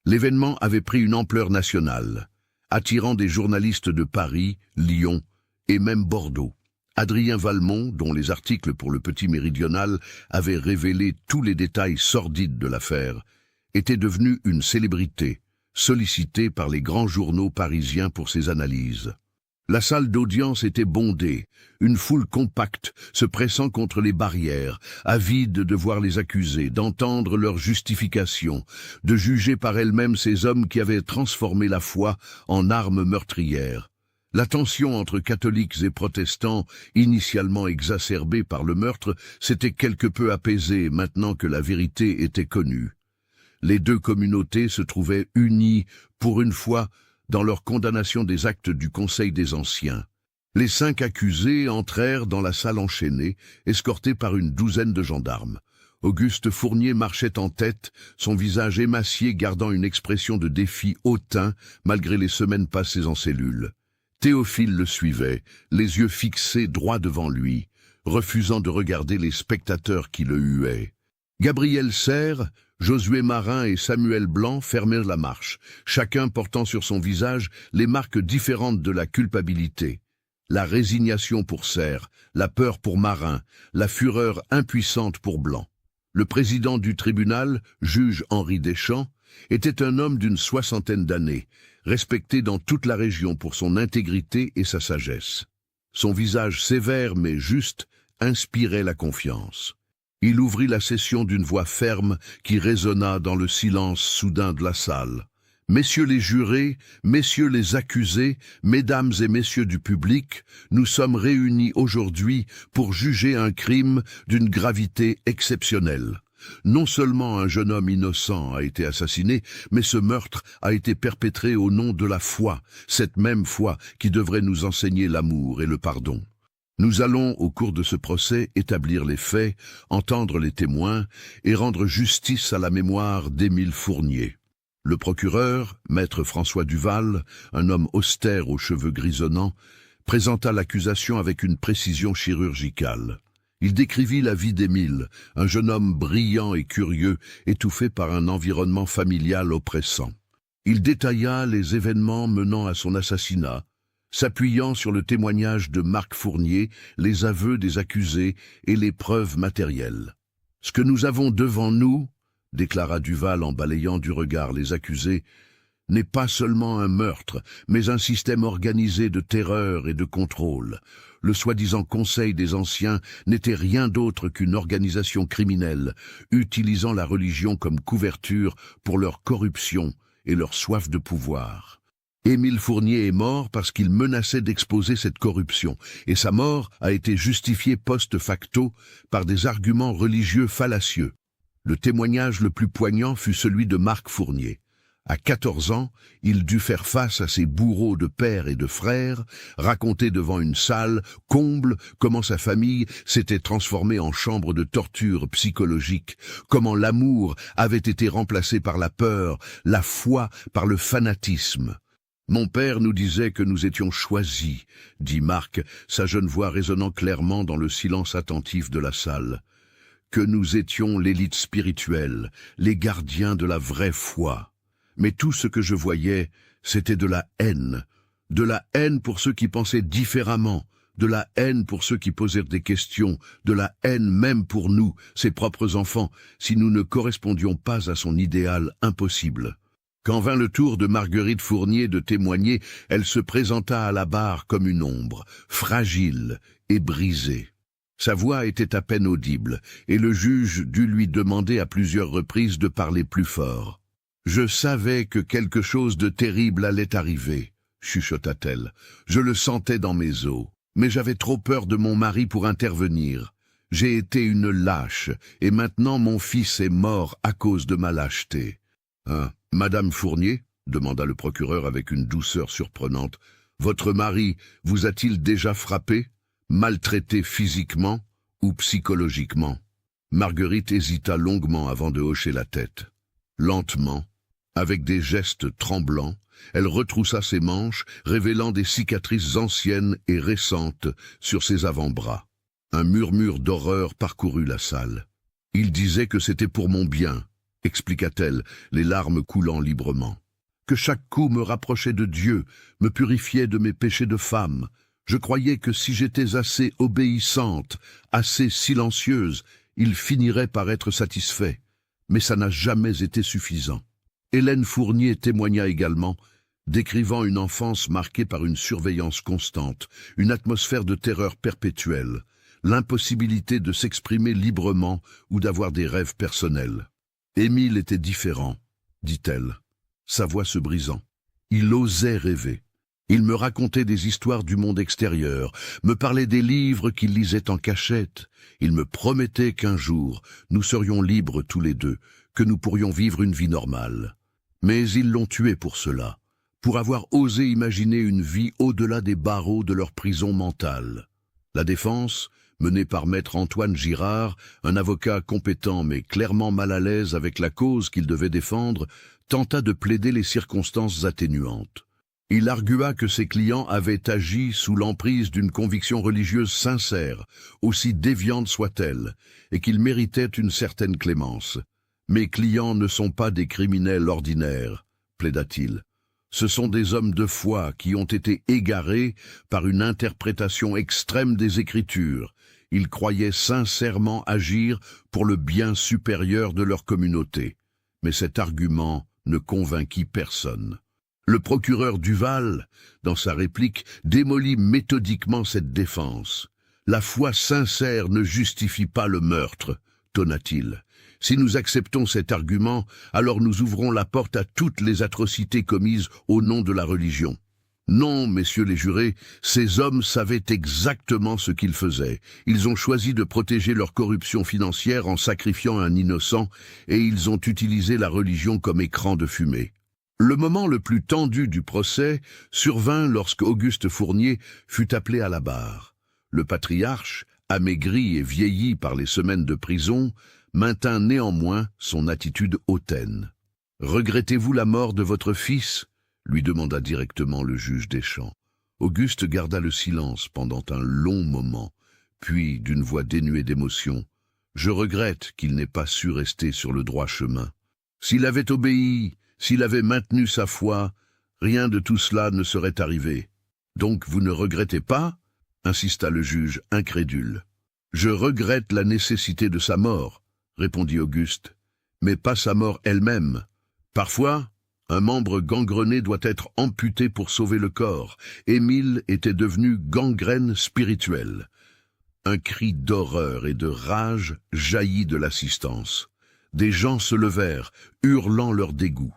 L'événement avait pris une ampleur nationale, attirant des journalistes de Paris, Lyon et même Bordeaux. Adrien Valmont, dont les articles pour le Petit Méridional avaient révélé tous les détails sordides de l'affaire, était devenu une célébrité, sollicité par les grands journaux parisiens pour ses analyses. La salle d'audience était bondée, une foule compacte se pressant contre les barrières, avide de voir les accusés, d'entendre leurs justifications, de juger par elle-même ces hommes qui avaient transformé la foi en arme meurtrière. La tension entre catholiques et protestants, initialement exacerbée par le meurtre, s'était quelque peu apaisée maintenant que la vérité était connue. Les deux communautés se trouvaient unies, pour une fois, dans leur condamnation des actes du Conseil des Anciens. Les 5 accusés entrèrent dans la salle enchaînée, escortés par une douzaine de gendarmes. Auguste Fournier marchait en tête, son visage émacié gardant une expression de défi hautain malgré les semaines passées en cellule. Théophile le suivait, les yeux fixés droit devant lui, refusant de regarder les spectateurs qui le huaient. Gabriel Serre, Josué Marin et Samuel Blanc fermèrent la marche, chacun portant sur son visage les marques différentes de la culpabilité. La résignation pour Serre, la peur pour Marin, la fureur impuissante pour Blanc. Le président du tribunal, juge Henri Deschamps, était un homme d'une 60aine d'années, respecté dans toute la région pour son intégrité et sa sagesse. Son visage sévère mais juste inspirait la confiance. Il ouvrit la session d'une voix ferme qui résonna dans le silence soudain de la salle. « Messieurs les jurés, messieurs les accusés, mesdames et messieurs du public, nous sommes réunis aujourd'hui pour juger un crime d'une gravité exceptionnelle. Non seulement un jeune homme innocent a été assassiné, mais ce meurtre a été perpétré au nom de la foi, cette même foi qui devrait nous enseigner l'amour et le pardon. Nous allons, au cours de ce procès, établir les faits, entendre les témoins et rendre justice à la mémoire d'Émile Fournier. » Le procureur, maître François Duval, un homme austère aux cheveux grisonnants, présenta l'accusation avec une précision chirurgicale. Il décrivit la vie d'Émile, un jeune homme brillant et curieux, étouffé par un environnement familial oppressant. Il détailla les événements menant à son assassinat, s'appuyant sur le témoignage de Marc Fournier, les aveux des accusés et les preuves matérielles. « Ce que nous avons devant nous, » déclara Duval en balayant du regard les accusés, « n'est pas seulement un meurtre, mais un système organisé de terreur et de contrôle. Le soi-disant Conseil des Anciens n'était rien d'autre qu'une organisation criminelle, utilisant la religion comme couverture pour leur corruption et leur soif de pouvoir. Émile Fournier est mort parce qu'il menaçait d'exposer cette corruption, et sa mort a été justifiée post facto par des arguments religieux fallacieux. Le témoignage le plus poignant fut celui de Marc Fournier. À 14 ans, il dut faire face à ses bourreaux de père et de frère, raconter devant une salle comble comment sa famille s'était transformée en chambre de torture psychologique, comment l'amour avait été remplacé par la peur, la foi par le fanatisme. « Mon père nous disait que nous étions choisis, » dit Marc, sa jeune voix résonnant clairement dans le silence attentif de la salle. « Que nous étions l'élite spirituelle, les gardiens de la vraie foi. Mais tout ce que je voyais, c'était de la haine pour ceux qui pensaient différemment, de la haine pour ceux qui posèrent des questions, de la haine même pour nous, ses propres enfants, si nous ne correspondions pas à son idéal impossible. » Quand vint le tour de Marguerite Fournier de témoigner, elle se présenta à la barre comme une ombre, fragile et brisée. Sa voix était à peine audible, et le juge dut lui demander à plusieurs reprises de parler plus fort. « Je savais que quelque chose de terrible allait arriver, » chuchota-t-elle. « Je le sentais dans mes os, mais j'avais trop peur de mon mari pour intervenir. J'ai été une lâche, et maintenant mon fils est mort à cause de ma lâcheté. » Hein, Madame Fournier, demanda le procureur avec une douceur surprenante, votre mari vous a-t-il déjà frappé, maltraité physiquement ou psychologiquement? Marguerite hésita longuement avant de hocher la tête. Lentement, avec des gestes tremblants, elle retroussa ses manches, révélant des cicatrices anciennes et récentes sur ses avant-bras. Un murmure d'horreur parcourut la salle. Il disait que c'était pour mon bien, expliqua-t-elle, les larmes coulant librement. Que chaque coup me rapprochait de Dieu, me purifiait de mes péchés de femme. Je croyais que si j'étais assez obéissante, assez silencieuse, il finirait par être satisfait. Mais ça n'a jamais été suffisant. Hélène Fournier témoigna également, décrivant une enfance marquée par une surveillance constante, une atmosphère de terreur perpétuelle, l'impossibilité de s'exprimer librement ou d'avoir des rêves personnels. Émile était différent, dit-elle, sa voix se brisant. Il osait rêver. Il me racontait des histoires du monde extérieur, me parlait des livres qu'il lisait en cachette. Il me promettait qu'un jour, nous serions libres tous les deux, que nous pourrions vivre une vie normale. Mais ils l'ont tué pour cela, pour avoir osé imaginer une vie au-delà des barreaux de leur prison mentale. La défense, menée par maître Antoine Girard, un avocat compétent mais clairement mal à l'aise avec la cause qu'il devait défendre, tenta de plaider les circonstances atténuantes. Il argua que ses clients avaient agi sous l'emprise d'une conviction religieuse sincère, aussi déviante soit-elle, et qu'ils méritaient une certaine clémence. « Mes clients ne sont pas des criminels ordinaires, » plaida-t-il. « Ce sont des hommes de foi qui ont été égarés par une interprétation extrême des Écritures. Ils croyaient sincèrement agir pour le bien supérieur de leur communauté. » Mais cet argument ne convainquit personne. Le procureur Duval, dans sa réplique, démolit méthodiquement cette défense. La foi sincère ne justifie pas le meurtre, tonna-t-il. Si nous acceptons cet argument, alors nous ouvrons la porte à toutes les atrocités commises au nom de la religion. Non, messieurs les jurés, ces hommes savaient exactement ce qu'ils faisaient. Ils ont choisi de protéger leur corruption financière en sacrifiant un innocent, et ils ont utilisé la religion comme écran de fumée. Le moment le plus tendu du procès survint lorsque Auguste Fournier fut appelé à la barre. Le patriarche, amaigri et vieilli par les semaines de prison, maintint néanmoins son attitude hautaine. « Regrettez-vous la mort de votre fils ?» lui demanda directement le juge Deschamps. Auguste garda le silence pendant un long moment, puis, d'une voix dénuée d'émotion, « Je regrette qu'il n'ait pas su rester sur le droit chemin. S'il avait obéi, s'il avait maintenu sa foi, rien de tout cela ne serait arrivé. Donc vous ne regrettez pas ?» insista le juge, incrédule. « Je regrette la nécessité de sa mort, » répondit Auguste, « mais pas sa mort elle-même. Parfois, un membre gangrené doit être amputé pour sauver le corps. Émile était devenu gangrène spirituelle. » Un cri d'horreur et de rage jaillit de l'assistance. Des gens se levèrent, hurlant leur dégoût.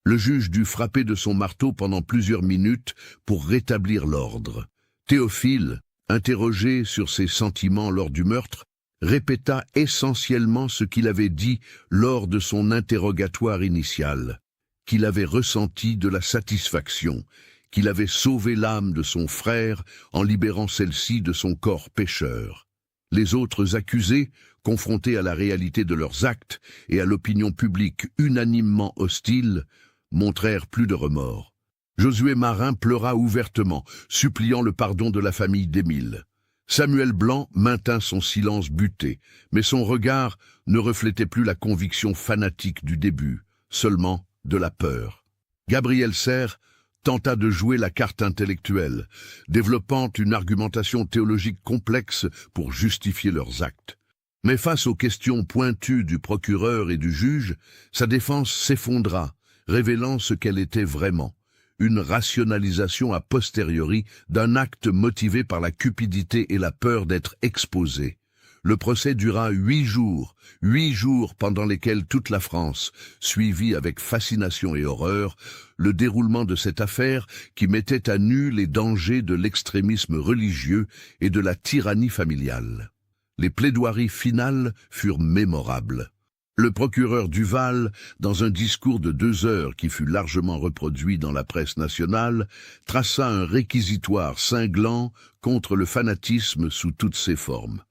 Le juge dut frapper de son marteau pendant plusieurs minutes pour rétablir l'ordre. Théophile, interrogé sur ses sentiments lors du meurtre, répéta essentiellement ce qu'il avait dit lors de son interrogatoire initial, qu'il avait ressenti de la satisfaction, qu'il avait sauvé l'âme de son frère en libérant celle-ci de son corps pécheur. Les autres accusés, confrontés à la réalité de leurs actes et à l'opinion publique unanimement hostile, montrèrent plus de remords. Josué Marin pleura ouvertement, suppliant le pardon de la famille d'Émile. Samuel Blanc maintint son silence buté, mais son regard ne reflétait plus la conviction fanatique du début, seulement de la peur. Gabriel Serre tenta de jouer la carte intellectuelle, développant une argumentation théologique complexe pour justifier leurs actes. Mais face aux questions pointues du procureur et du juge, sa défense s'effondra, révélant ce qu'elle était vraiment, une rationalisation a posteriori d'un acte motivé par la cupidité et la peur d'être exposé. Le procès dura 8 jours pendant lesquels toute la France suivit avec fascination et horreur le déroulement de cette affaire qui mettait à nu les dangers de l'extrémisme religieux et de la tyrannie familiale. Les plaidoiries finales furent mémorables. Le procureur Duval, dans un discours de 2 heures qui fut largement reproduit dans la presse nationale, traça un réquisitoire cinglant contre le fanatisme sous toutes ses formes.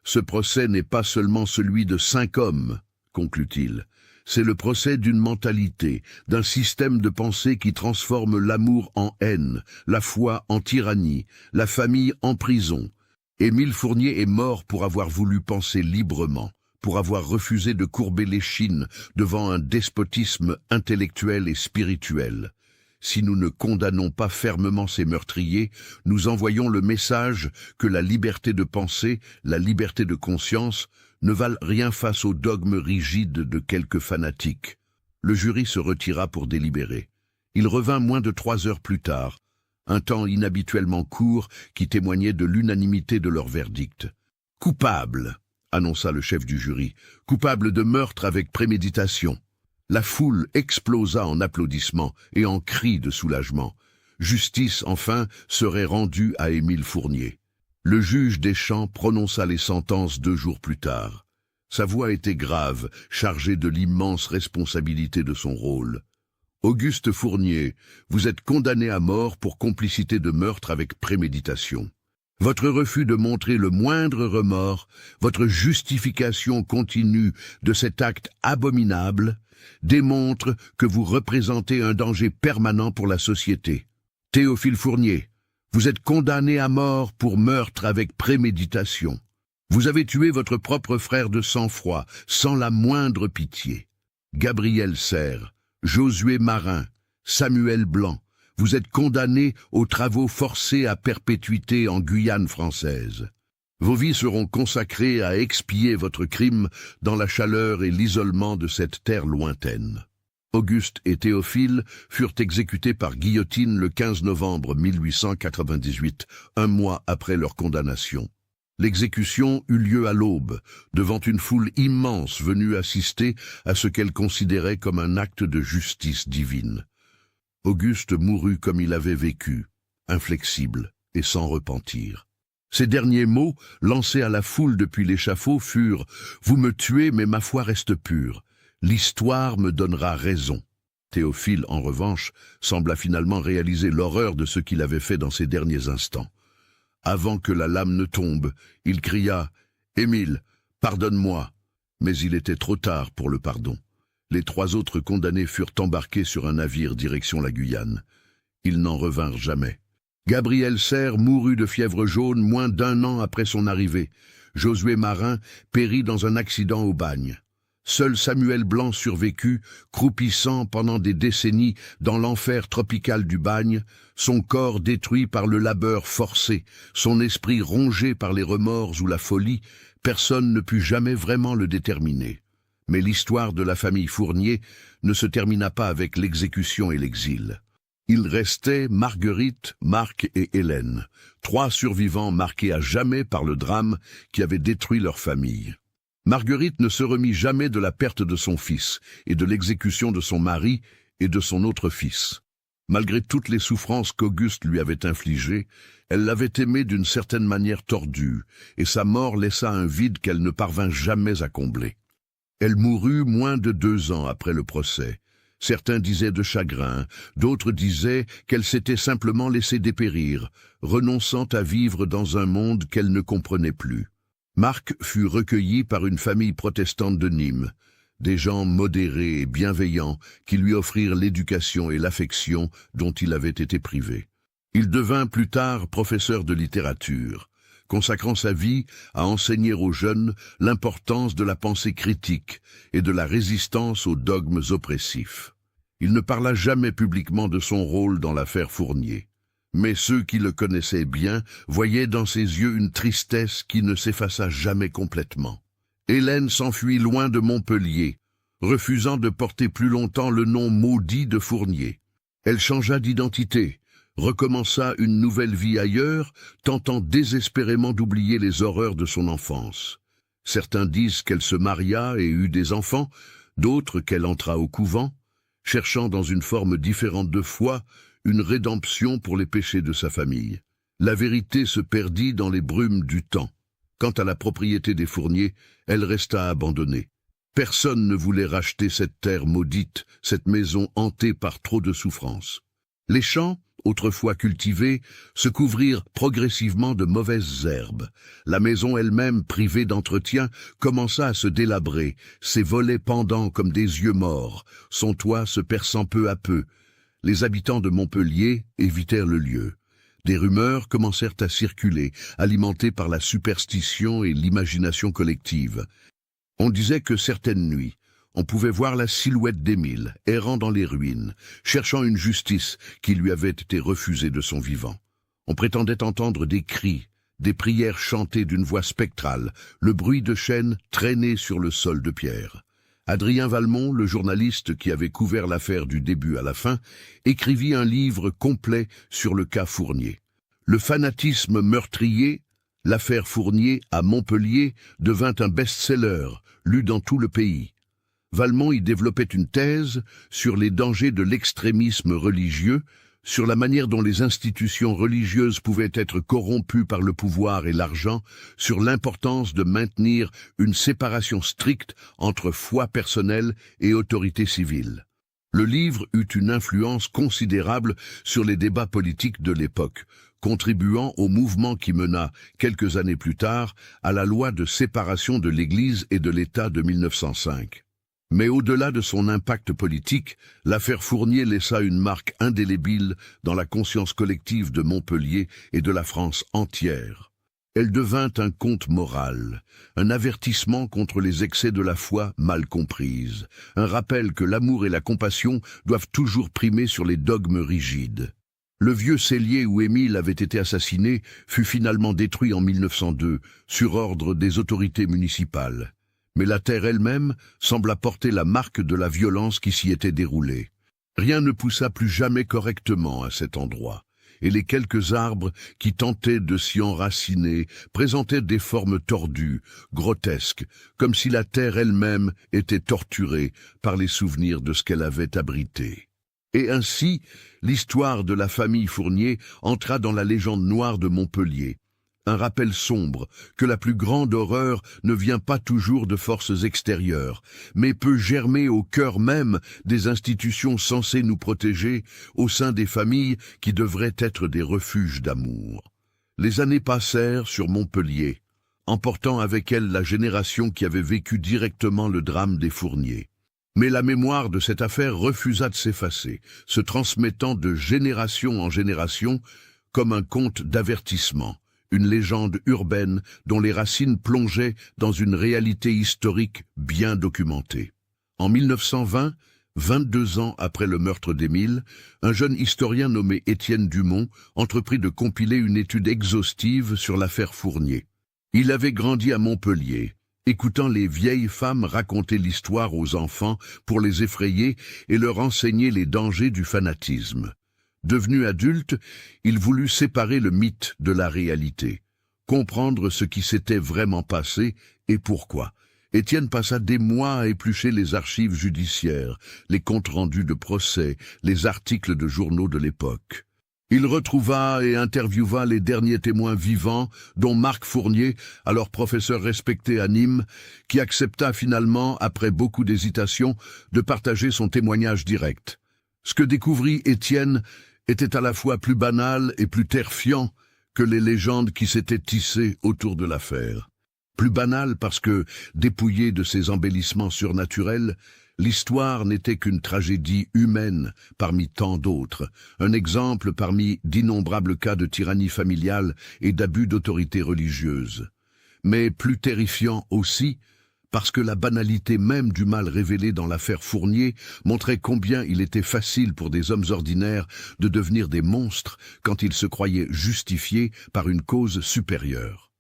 « Ce procès n'est pas seulement celui de 5 hommes, » conclut-il. « C'est le procès d'une mentalité, d'un système de pensée qui transforme l'amour en haine, la foi en tyrannie, la famille en prison. Émile Fournier est mort pour avoir voulu penser librement, pour avoir refusé de courber l'échine devant un despotisme intellectuel et spirituel. Si nous ne condamnons pas fermement ces meurtriers, nous envoyons le message que la liberté de pensée, la liberté de conscience, ne valent rien face aux dogmes rigides de quelques fanatiques. » Le jury se retira pour délibérer. Il revint moins de 3 heures plus tard, un temps inhabituellement court qui témoignait de l'unanimité de leur verdict. « Coupable !» annonça le chef du jury, « coupable de meurtre avec préméditation. » La foule explosa en applaudissements et en cris de soulagement. Justice, enfin, serait rendue à Émile Fournier. Le juge Deschamps prononça les sentences 2 jours plus tard. Sa voix était grave, chargée de l'immense responsabilité de son rôle. « Auguste Fournier, vous êtes condamné à mort pour complicité de meurtre avec préméditation. Votre refus de montrer le moindre remords, votre justification continue de cet acte abominable, démontre que vous représentez un danger permanent pour la société. Théophile Fournier, vous êtes condamné à mort pour meurtre avec préméditation. Vous avez tué votre propre frère de sang-froid, sans la moindre pitié. Gabriel Serre, Josué Marin, Samuel Blanc, vous êtes condamnés aux travaux forcés à perpétuité en Guyane française. Vos vies seront consacrées à expier votre crime dans la chaleur et l'isolement de cette terre lointaine. Auguste et Théophile furent exécutés par guillotine le 15 novembre 1898, un mois après leur condamnation. L'exécution eut lieu à l'aube, devant une foule immense venue assister à ce qu'elle considérait comme un acte de justice divine. Auguste mourut comme il avait vécu, inflexible et sans repentir. Ses derniers mots, lancés à la foule depuis l'échafaud, furent « Vous me tuez, mais ma foi reste pure. L'histoire me donnera raison. » Théophile, en revanche, sembla finalement réaliser l'horreur de ce qu'il avait fait dans ses derniers instants. Avant que la lame ne tombe, il cria « Émile, pardonne-moi !» Mais il était trop tard pour le pardon. Les 3 autres condamnés furent embarqués sur un navire direction la Guyane. Ils n'en revinrent jamais. Gabriel Serre mourut de fièvre jaune moins d'1 an après son arrivée. Josué Marin périt dans un accident au bagne. Seul Samuel Blanc survécut, croupissant pendant des décennies dans l'enfer tropical du bagne, son corps détruit par le labeur forcé, son esprit rongé par les remords ou la folie. Personne ne put jamais vraiment le déterminer. Mais l'histoire de la famille Fournier ne se termina pas avec l'exécution et l'exil. Il restait Marguerite, Marc et Hélène, 3 survivants marqués à jamais par le drame qui avait détruit leur famille. Marguerite ne se remit jamais de la perte de son fils et de l'exécution de son mari et de son autre fils. Malgré toutes les souffrances qu'Auguste lui avait infligées, elle l'avait aimé d'une certaine manière tordue, et sa mort laissa un vide qu'elle ne parvint jamais à combler. Elle mourut moins de 2 ans après le procès. Certains disaient de chagrin, d'autres disaient qu'elle s'était simplement laissée dépérir, renonçant à vivre dans un monde qu'elle ne comprenait plus. Marc fut recueilli par une famille protestante de Nîmes, des gens modérés et bienveillants qui lui offrirent l'éducation et l'affection dont il avait été privé. Il devint plus tard professeur de littérature, consacrant sa vie à enseigner aux jeunes l'importance de la pensée critique et de la résistance aux dogmes oppressifs. Il ne parla jamais publiquement de son rôle dans l'affaire Fournier. Mais ceux qui le connaissaient bien voyaient dans ses yeux une tristesse qui ne s'effaça jamais complètement. Hélène s'enfuit loin de Montpellier, refusant de porter plus longtemps le nom maudit de Fournier. Elle changea d'identité, recommença une nouvelle vie ailleurs, tentant désespérément d'oublier les horreurs de son enfance. Certains disent qu'elle se maria et eut des enfants, d'autres qu'elle entra au couvent, cherchant dans une forme différente de foi une rédemption pour les péchés de sa famille. La vérité se perdit dans les brumes du temps. Quant à la propriété des Fournier, elle resta abandonnée. Personne ne voulait racheter cette terre maudite, cette maison hantée par trop de souffrances. Les champs, autrefois cultivés, se couvrirent progressivement de mauvaises herbes. La maison elle-même, privée d'entretien, commença à se délabrer, ses volets pendant comme des yeux morts, son toit se perçant peu à peu. Les habitants de Montpellier évitèrent le lieu. Des rumeurs commencèrent à circuler, alimentées par la superstition et l'imagination collective. On disait que certaines nuits, on pouvait voir la silhouette d'Émile, errant dans les ruines, cherchant une justice qui lui avait été refusée de son vivant. On prétendait entendre des cris, des prières chantées d'une voix spectrale, le bruit de chaînes traînées sur le sol de pierre. Adrien Valmont, le journaliste qui avait couvert l'affaire du début à la fin, écrivit un livre complet sur le cas Fournier. Le fanatisme meurtrier, l'affaire Fournier à Montpellier, devint un best-seller, lu dans tout le pays. Valmont y développait une thèse sur les dangers de l'extrémisme religieux, sur la manière dont les institutions religieuses pouvaient être corrompues par le pouvoir et l'argent, sur l'importance de maintenir une séparation stricte entre foi personnelle et autorité civile. Le livre eut une influence considérable sur les débats politiques de l'époque, contribuant au mouvement qui mena, quelques années plus tard, à la loi de séparation de l'Église et de l'État de 1905. Mais au-delà de son impact politique, l'affaire Fournier laissa une marque indélébile dans la conscience collective de Montpellier et de la France entière. Elle devint un conte moral, un avertissement contre les excès de la foi mal comprise, un rappel que l'amour et la compassion doivent toujours primer sur les dogmes rigides. Le vieux cellier où Émile avait été assassiné fut finalement détruit en 1902, sur ordre des autorités municipales. Mais la terre elle-même sembla porter la marque de la violence qui s'y était déroulée. Rien ne poussa plus jamais correctement à cet endroit, et les quelques arbres qui tentaient de s'y enraciner présentaient des formes tordues, grotesques, comme si la terre elle-même était torturée par les souvenirs de ce qu'elle avait abrité. Et ainsi, l'histoire de la famille Fournier entra dans la légende noire de Montpellier. Un rappel sombre que la plus grande horreur ne vient pas toujours de forces extérieures, mais peut germer au cœur même des institutions censées nous protéger, au sein des familles qui devraient être des refuges d'amour. Les années passèrent sur Montpellier, emportant avec elles la génération qui avait vécu directement le drame des Fournier. Mais la mémoire de cette affaire refusa de s'effacer, se transmettant de génération en génération comme un conte d'avertissement. Une légende urbaine dont les racines plongeaient dans une réalité historique bien documentée. En 1920, 22 ans après le meurtre d'Émile, un jeune historien nommé Étienne Dumont entreprit de compiler une étude exhaustive sur l'affaire Fournier. Il avait grandi à Montpellier, écoutant les vieilles femmes raconter l'histoire aux enfants pour les effrayer et leur enseigner les dangers du fanatisme. Devenu adulte, il voulut séparer le mythe de la réalité, comprendre ce qui s'était vraiment passé et pourquoi. Étienne passa des mois à éplucher les archives judiciaires, les comptes rendus de procès, les articles de journaux de l'époque. Il retrouva et interviewa les derniers témoins vivants, dont Marc Fournier, alors professeur respecté à Nîmes, qui accepta finalement, après beaucoup d'hésitation, de partager son témoignage direct. Ce que découvrit Étienne était à la fois plus banal et plus terrifiant que les légendes qui s'étaient tissées autour de l'affaire. Plus banal parce que, dépouillée de ses embellissements surnaturels, l'histoire n'était qu'une tragédie humaine parmi tant d'autres, un exemple parmi d'innombrables cas de tyrannie familiale et d'abus d'autorité religieuse. Mais plus terrifiant aussi, parce que la banalité même du mal révélé dans l'affaire Fournier montrait combien il était facile pour des hommes ordinaires de devenir des monstres quand ils se croyaient justifiés par une cause supérieure.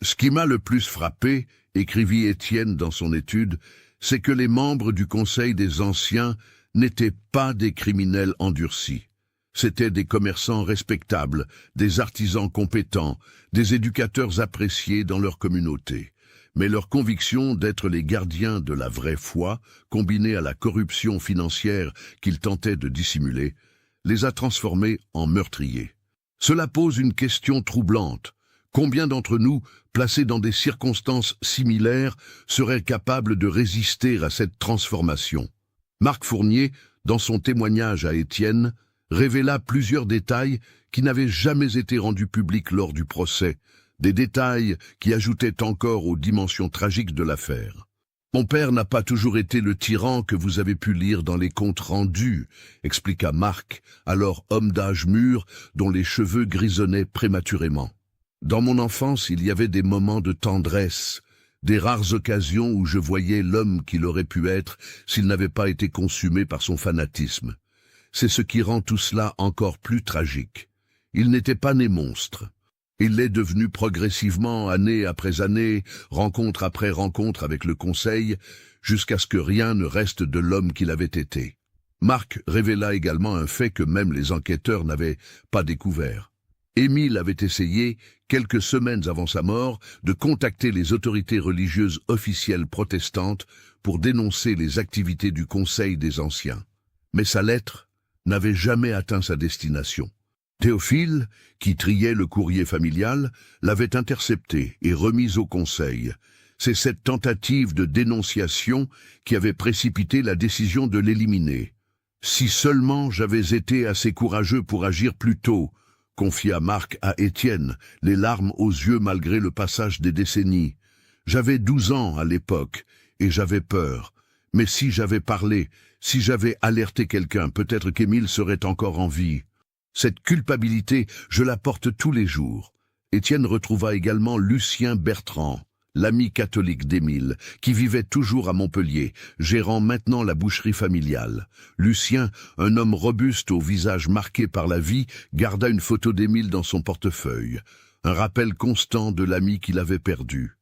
Ce qui m'a le plus frappé, écrivit Étienne dans son étude, c'est que les membres du Conseil des Anciens n'étaient pas des criminels endurcis. C'étaient des commerçants respectables, des artisans compétents, des éducateurs appréciés dans leur communauté. Mais leur conviction d'être les gardiens de la vraie foi, combinée à la corruption financière qu'ils tentaient de dissimuler, les a transformés en meurtriers. Cela pose une question troublante. Combien d'entre nous, placés dans des circonstances similaires, seraient capables de résister à cette transformation? Marc Fournier, dans son témoignage à Étienne, révéla plusieurs détails qui n'avaient jamais été rendus publics lors du procès, des détails qui ajoutaient encore aux dimensions tragiques de l'affaire. « Mon père n'a pas toujours été le tyran que vous avez pu lire dans les comptes rendus », expliqua Marc, alors homme d'âge mûr dont les cheveux grisonnaient prématurément. « Dans mon enfance, il y avait des moments de tendresse, des rares occasions où je voyais l'homme qu'il aurait pu être s'il n'avait pas été consumé par son fanatisme. C'est ce qui rend tout cela encore plus tragique. Il n'était pas né monstre. Il l'est devenu progressivement, année après année, rencontre après rencontre avec le Conseil, jusqu'à ce que rien ne reste de l'homme qu'il avait été. » Marc révéla également un fait que même les enquêteurs n'avaient pas découvert. Émile avait essayé, quelques semaines avant sa mort, de contacter les autorités religieuses officielles protestantes pour dénoncer les activités du Conseil des Anciens. Mais sa lettre n'avait jamais atteint sa destination. Théophile, qui triait le courrier familial, l'avait intercepté et remis au Conseil. C'est cette tentative de dénonciation qui avait précipité la décision de l'éliminer. « Si seulement j'avais été assez courageux pour agir plus tôt », confia Marc à Étienne, les larmes aux yeux malgré le passage des décennies. « J'avais 12 ans à l'époque, et j'avais peur. Mais si j'avais parlé, si j'avais alerté quelqu'un, peut-être qu'Émile serait encore en vie. » Cette culpabilité, je la porte tous les jours. Étienne retrouva également Lucien Bertrand, l'ami catholique d'Émile, qui vivait toujours à Montpellier, gérant maintenant la boucherie familiale. Lucien, un homme robuste au visage marqué par la vie, garda une photo d'Émile dans son portefeuille, un rappel constant de l'ami qu'il avait perdu.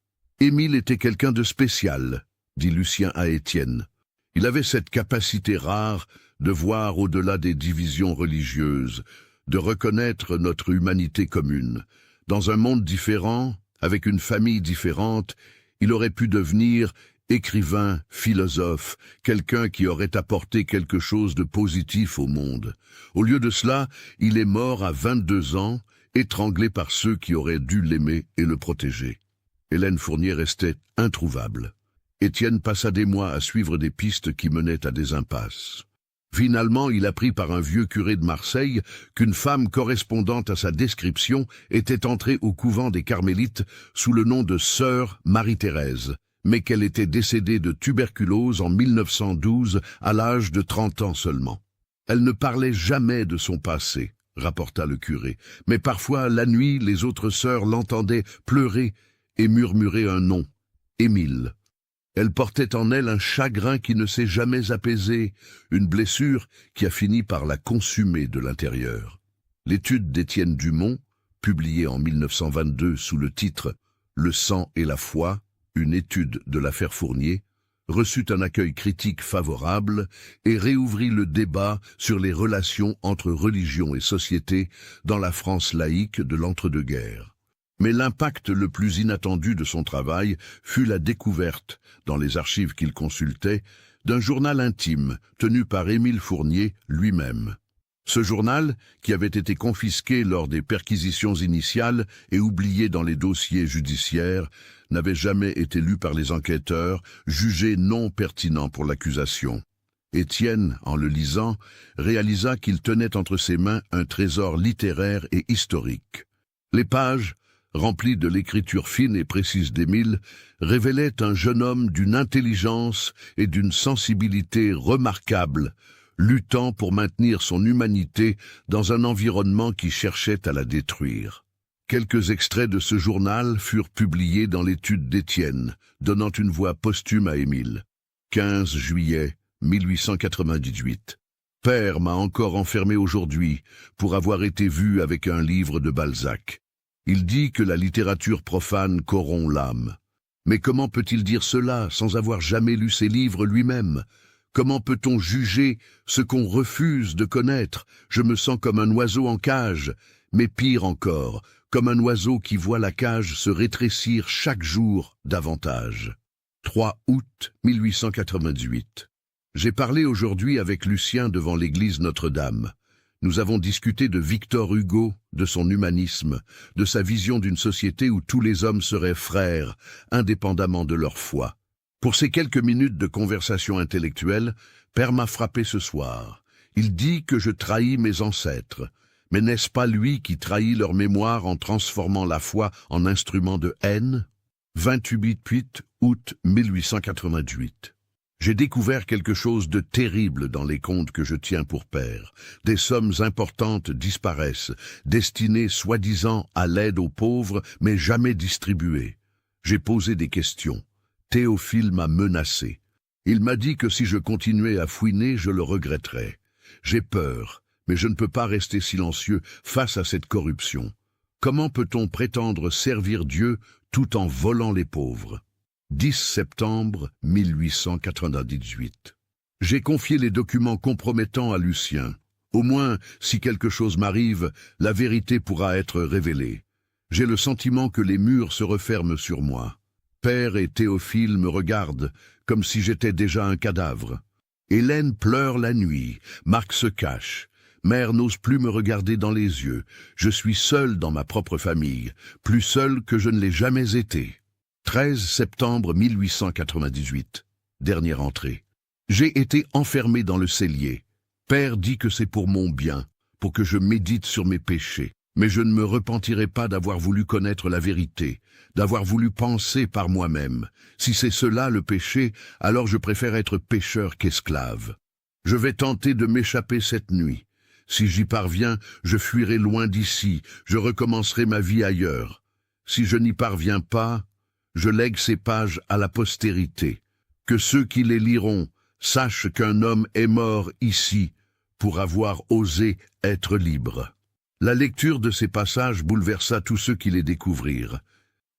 Émile était quelqu'un de spécial, dit Lucien à Étienne. Il avait cette capacité rare de voir au-delà des divisions religieuses, de reconnaître notre humanité commune. Dans un monde différent, avec une famille différente, il aurait pu devenir écrivain, philosophe, quelqu'un qui aurait apporté quelque chose de positif au monde. Au lieu de cela, il est mort à 22 ans, étranglé par ceux qui auraient dû l'aimer et le protéger. Hélène Fournier restait introuvable. Étienne passa des mois à suivre des pistes qui menaient à des impasses. Finalement, il apprit par un vieux curé de Marseille qu'une femme correspondante à sa description était entrée au couvent des Carmélites sous le nom de sœur Marie-Thérèse, mais qu'elle était décédée de tuberculose en 1912 à l'âge de 30 ans seulement. Elle ne parlait jamais de son passé, rapporta le curé, mais parfois, la nuit, les autres sœurs l'entendaient pleurer et murmurer un nom, Émile. Elle portait en elle un chagrin qui ne s'est jamais apaisé, une blessure qui a fini par la consumer de l'intérieur. L'étude d'Étienne Dumont, publiée en 1922 sous le titre « Le sang et la foi, une étude de l'affaire Fournier », reçut un accueil critique favorable et réouvrit le débat sur les relations entre religion et société dans la France laïque de l'entre-deux-guerres. Mais l'impact le plus inattendu de son travail fut la découverte, dans les archives qu'il consultait, d'un journal intime tenu par Émile Fournier lui-même. Ce journal, qui avait été confisqué lors des perquisitions initiales et oublié dans les dossiers judiciaires, n'avait jamais été lu par les enquêteurs, jugé non pertinent pour l'accusation. Étienne, en le lisant, réalisa qu'il tenait entre ses mains un trésor littéraire et historique. Les pages, rempli de l'écriture fine et précise d'Émile, révélait un jeune homme d'une intelligence et d'une sensibilité remarquables, luttant pour maintenir son humanité dans un environnement qui cherchait à la détruire. Quelques extraits de ce journal furent publiés dans l'étude d'Étienne, donnant une voix posthume à Émile. 15 juillet 1898. Père m'a encore enfermé aujourd'hui pour avoir été vu avec un livre de Balzac. Il dit que la littérature profane corrompt l'âme. Mais comment peut-il dire cela sans avoir jamais lu ses livres lui-même? Comment peut-on juger ce qu'on refuse de connaître? Je me sens comme un oiseau en cage, mais pire encore, comme un oiseau qui voit la cage se rétrécir chaque jour davantage. 3 août 1898. J'ai parlé aujourd'hui avec Lucien devant l'église Notre-Dame. Nous avons discuté de Victor Hugo, de son humanisme, de sa vision d'une société où tous les hommes seraient frères, indépendamment de leur foi. Pour ces quelques minutes de conversation intellectuelle, Père m'a frappé ce soir. Il dit que je trahis mes ancêtres. Mais n'est-ce pas lui qui trahit leur mémoire en transformant la foi en instrument de haine? 28 août 1888. J'ai découvert quelque chose de terrible dans les comptes que je tiens pour père. Des sommes importantes disparaissent, destinées soi-disant à l'aide aux pauvres, mais jamais distribuées. J'ai posé des questions. Théophile m'a menacé. Il m'a dit que si je continuais à fouiner, je le regretterais. J'ai peur, mais je ne peux pas rester silencieux face à cette corruption. Comment peut-on prétendre servir Dieu tout en volant les pauvres? 10 septembre 1898. J'ai confié les documents compromettants à Lucien. Au moins, si quelque chose m'arrive, la vérité pourra être révélée. J'ai le sentiment que les murs se referment sur moi. Père et Théophile me regardent comme si j'étais déjà un cadavre. Hélène pleure la nuit, Marc se cache. Mère n'ose plus me regarder dans les yeux. Je suis seul dans ma propre famille, plus seul que je ne l'ai jamais été. 13 septembre 1898. Dernière entrée. J'ai été enfermé dans le cellier. Père dit que c'est pour mon bien, pour que je médite sur mes péchés. Mais je ne me repentirai pas d'avoir voulu connaître la vérité, d'avoir voulu penser par moi-même. Si c'est cela le péché, alors je préfère être pécheur qu'esclave. Je vais tenter de m'échapper cette nuit. Si j'y parviens, je fuirai loin d'ici, je recommencerai ma vie ailleurs. Si je n'y parviens pas, je lègue ces pages à la postérité. Que ceux qui les liront sachent qu'un homme est mort ici pour avoir osé être libre. La lecture de ces passages bouleversa tous ceux qui les découvrirent.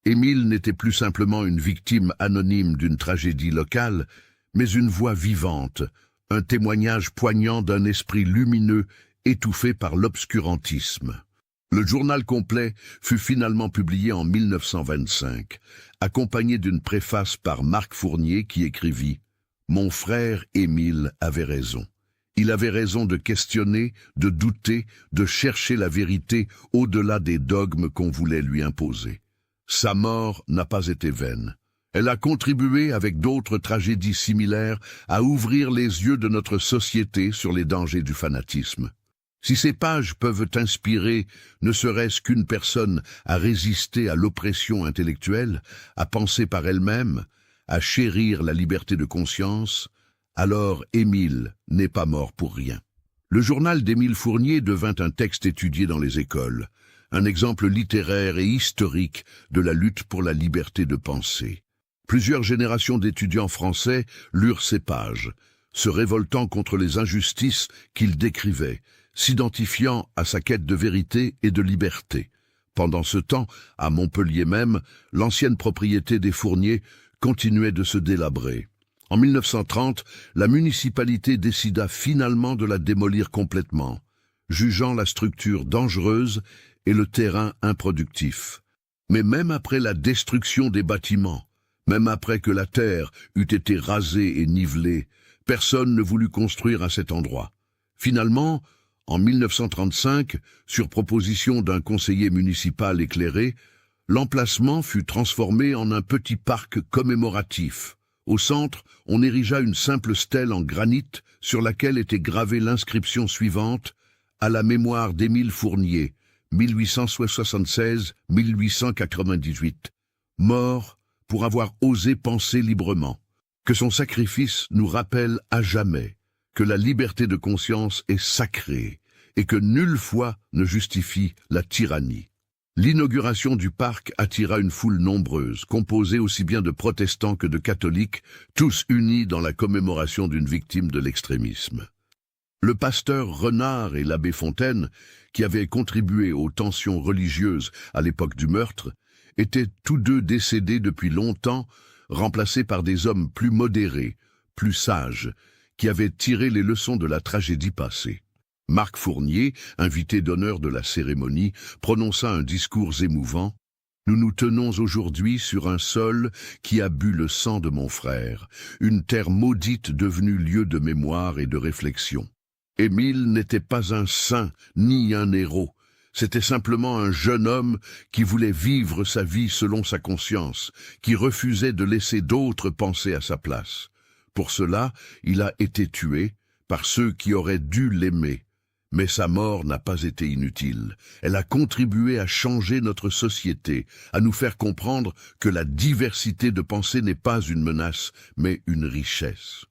Émile n'était plus simplement une victime anonyme d'une tragédie locale, mais une voix vivante, un témoignage poignant d'un esprit lumineux étouffé par l'obscurantisme. Le journal complet fut finalement publié en 1925, accompagné d'une préface par Marc Fournier qui écrivit « Mon frère Émile avait raison. Il avait raison de questionner, de douter, de chercher la vérité au-delà des dogmes qu'on voulait lui imposer. Sa mort n'a pas été vaine. Elle a contribué, avec d'autres tragédies similaires, à ouvrir les yeux de notre société sur les dangers du fanatisme. Si ces pages peuvent inspirer, ne serait-ce qu'une personne à résister à l'oppression intellectuelle, à penser par elle-même, à chérir la liberté de conscience, alors Émile n'est pas mort pour rien. Le journal d'Émile Fournier devint un texte étudié dans les écoles, un exemple littéraire et historique de la lutte pour la liberté de penser. Plusieurs générations d'étudiants français lurent ces pages, se révoltant contre les injustices qu'il décrivait, s'identifiant à sa quête de vérité et de liberté. Pendant ce temps, à Montpellier même, l'ancienne propriété des Fournier continuait de se délabrer. En 1930, la municipalité décida finalement de la démolir complètement, jugeant la structure dangereuse et le terrain improductif. Mais même après la destruction des bâtiments, même après que la terre eût été rasée et nivelée, personne ne voulut construire à cet endroit. Finalement, en 1935, sur proposition d'un conseiller municipal éclairé, l'emplacement fut transformé en un petit parc commémoratif. Au centre, on érigea une simple stèle en granit sur laquelle était gravée l'inscription suivante « À la mémoire d'Émile Fournier, 1876-1898, mort pour avoir osé penser librement. Que son sacrifice nous rappelle à jamais que la liberté de conscience est sacrée et que nulle foi ne justifie la tyrannie. » L'inauguration du parc attira une foule nombreuse, composée aussi bien de protestants que de catholiques, tous unis dans la commémoration d'une victime de l'extrémisme. Le pasteur Renard et l'abbé Fontaine, qui avaient contribué aux tensions religieuses à l'époque du meurtre, étaient tous deux décédés depuis longtemps, remplacés par des hommes plus modérés, plus sages, qui avaient tiré les leçons de la tragédie passée. Marc Fournier, invité d'honneur de la cérémonie, prononça un discours émouvant. « Nous nous tenons aujourd'hui sur un sol qui a bu le sang de mon frère, une terre maudite devenue lieu de mémoire et de réflexion. Émile n'était pas un saint ni un héros, c'était simplement un jeune homme qui voulait vivre sa vie selon sa conscience, qui refusait de laisser d'autres penser à sa place. Pour cela, il a été tué par ceux qui auraient dû l'aimer. Mais sa mort n'a pas été inutile. Elle a contribué à changer notre société, à nous faire comprendre que la diversité de pensée n'est pas une menace, mais une richesse.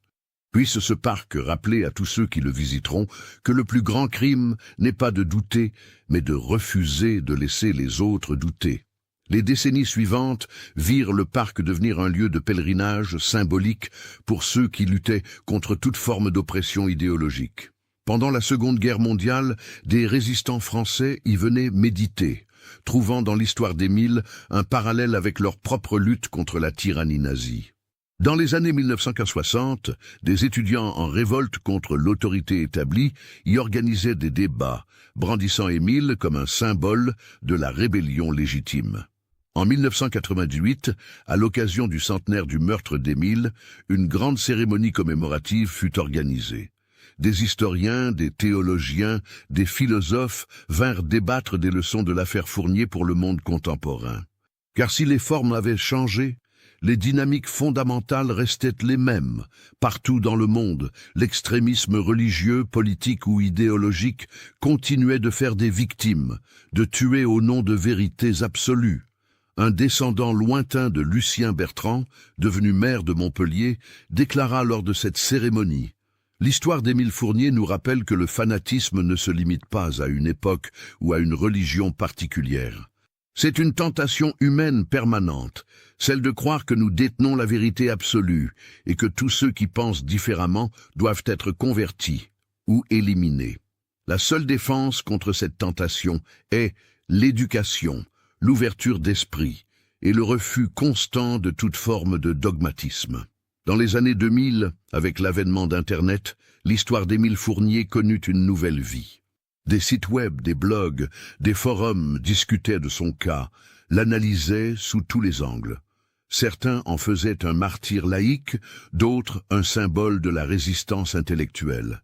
Puisse ce parc rappeler à tous ceux qui le visiteront que le plus grand crime n'est pas de douter, mais de refuser de laisser les autres douter. Les décennies suivantes virent le parc devenir un lieu de pèlerinage symbolique pour ceux qui luttaient contre toute forme d'oppression idéologique. Pendant la Seconde Guerre mondiale, des résistants français y venaient méditer, trouvant dans l'histoire d'Émile un parallèle avec leur propre lutte contre la tyrannie nazie. Dans les années 1960, des étudiants en révolte contre l'autorité établie y organisaient des débats, brandissant Émile comme un symbole de la rébellion légitime. En 1998, à l'occasion du centenaire du meurtre d'Émile, une grande cérémonie commémorative fut organisée. Des historiens, des théologiens, des philosophes vinrent débattre des leçons de l'affaire Fournier pour le monde contemporain. Car si les formes avaient changé, les dynamiques fondamentales restaient les mêmes. Partout dans le monde, l'extrémisme religieux, politique ou idéologique continuait de faire des victimes, de tuer au nom de vérités absolues. Un descendant lointain de Lucien Bertrand, devenu maire de Montpellier, déclara lors de cette cérémonie: l'histoire d'Émile Fournier nous rappelle que le fanatisme ne se limite pas à une époque ou à une religion particulière. C'est une tentation humaine permanente, celle de croire que nous détenons la vérité absolue et que tous ceux qui pensent différemment doivent être convertis ou éliminés. La seule défense contre cette tentation est l'éducation, l'ouverture d'esprit et le refus constant de toute forme de dogmatisme. Dans les années 2000, avec l'avènement d'Internet, l'histoire d'Émile Fournier connut une nouvelle vie. Des sites web, des blogs, des forums discutaient de son cas, l'analysaient sous tous les angles. Certains en faisaient un martyr laïque, d'autres un symbole de la résistance intellectuelle.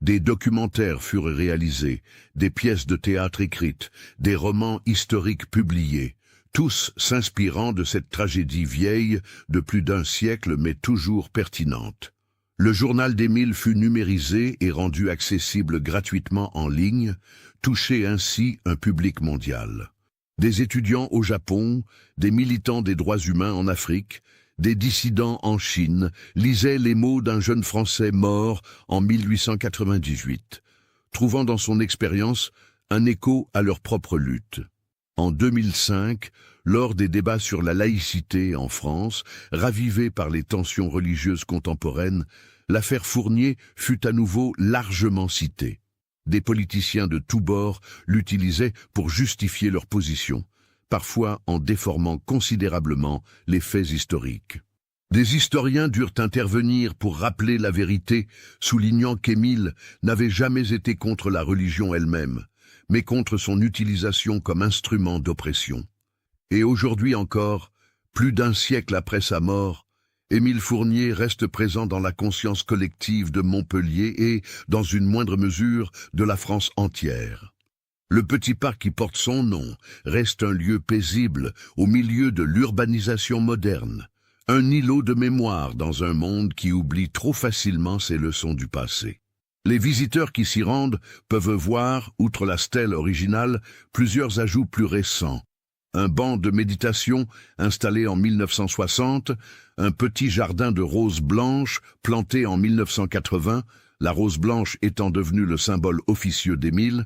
Des documentaires furent réalisés, des pièces de théâtre écrites, des romans historiques publiés, tous s'inspirant de cette tragédie vieille de plus d'un siècle mais toujours pertinente. Le journal d'Émile fut numérisé et rendu accessible gratuitement en ligne, touchant ainsi un public mondial. Des étudiants au Japon, des militants des droits humains en Afrique, des dissidents en Chine lisaient les mots d'un jeune Français mort en 1898, trouvant dans son expérience un écho à leur propre lutte. En 2005, lors des débats sur la laïcité en France, ravivés par les tensions religieuses contemporaines, l'affaire Fournier fut à nouveau largement citée. Des politiciens de tous bords l'utilisaient pour justifier leur position, parfois en déformant considérablement les faits historiques. Des historiens durent intervenir pour rappeler la vérité, soulignant qu'Émile n'avait jamais été contre la religion elle-même, mais contre son utilisation comme instrument d'oppression. Et aujourd'hui encore, plus d'un siècle après sa mort, Émile Fournier reste présent dans la conscience collective de Montpellier et, dans une moindre mesure, de la France entière. Le petit parc qui porte son nom reste un lieu paisible au milieu de l'urbanisation moderne, un îlot de mémoire dans un monde qui oublie trop facilement ses leçons du passé. Les visiteurs qui s'y rendent peuvent voir, outre la stèle originale, plusieurs ajouts plus récents. Un banc de méditation installé en 1960, un petit jardin de roses blanches planté en 1980, la rose blanche étant devenue le symbole officieux d'Émile,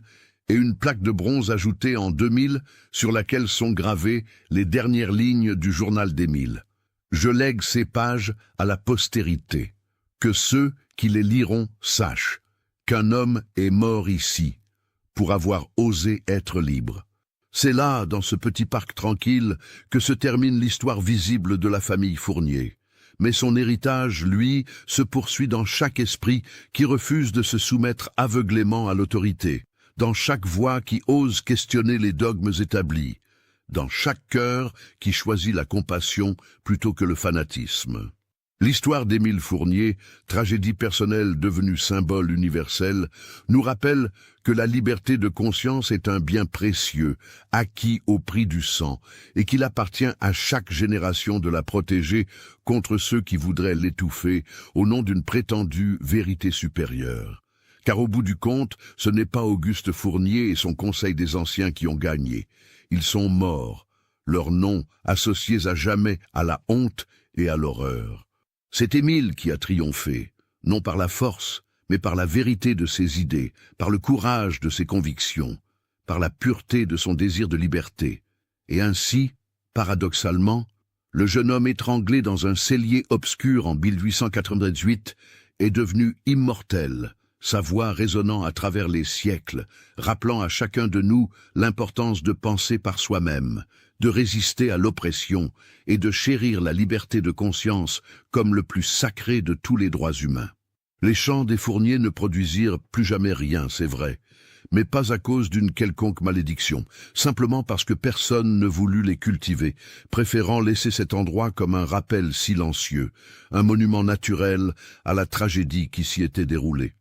et une plaque de bronze ajoutée en 2000 sur laquelle sont gravées les dernières lignes du journal d'Émile. Je lègue ces pages à la postérité. Que ceux qui les liront sachent qu'un homme est mort ici pour avoir osé être libre. C'est là, dans ce petit parc tranquille, que se termine l'histoire visible de la famille Fournier. Mais son héritage, lui, se poursuit dans chaque esprit qui refuse de se soumettre aveuglément à l'autorité, dans chaque voix qui ose questionner les dogmes établis, dans chaque cœur qui choisit la compassion plutôt que le fanatisme. L'histoire d'Émile Fournier, tragédie personnelle devenue symbole universel, nous rappelle que la liberté de conscience est un bien précieux, acquis au prix du sang, et qu'il appartient à chaque génération de la protéger contre ceux qui voudraient l'étouffer au nom d'une prétendue vérité supérieure. Car au bout du compte, ce n'est pas Auguste Fournier et son Conseil des Anciens qui ont gagné. Ils sont morts, leurs noms associés à jamais à la honte et à l'horreur. C'est Émile qui a triomphé, non par la force, mais par la vérité de ses idées, par le courage de ses convictions, par la pureté de son désir de liberté. Et ainsi, paradoxalement, le jeune homme étranglé dans un cellier obscur en 1898 est devenu immortel, sa voix résonnant à travers les siècles, rappelant à chacun de nous l'importance de penser par soi-même, de résister à l'oppression et de chérir la liberté de conscience comme le plus sacré de tous les droits humains. Les chants des Fourniers ne produisirent plus jamais rien, c'est vrai, mais pas à cause d'une quelconque malédiction, simplement parce que personne ne voulut les cultiver, préférant laisser cet endroit comme un rappel silencieux, un monument naturel à la tragédie qui s'y était déroulée.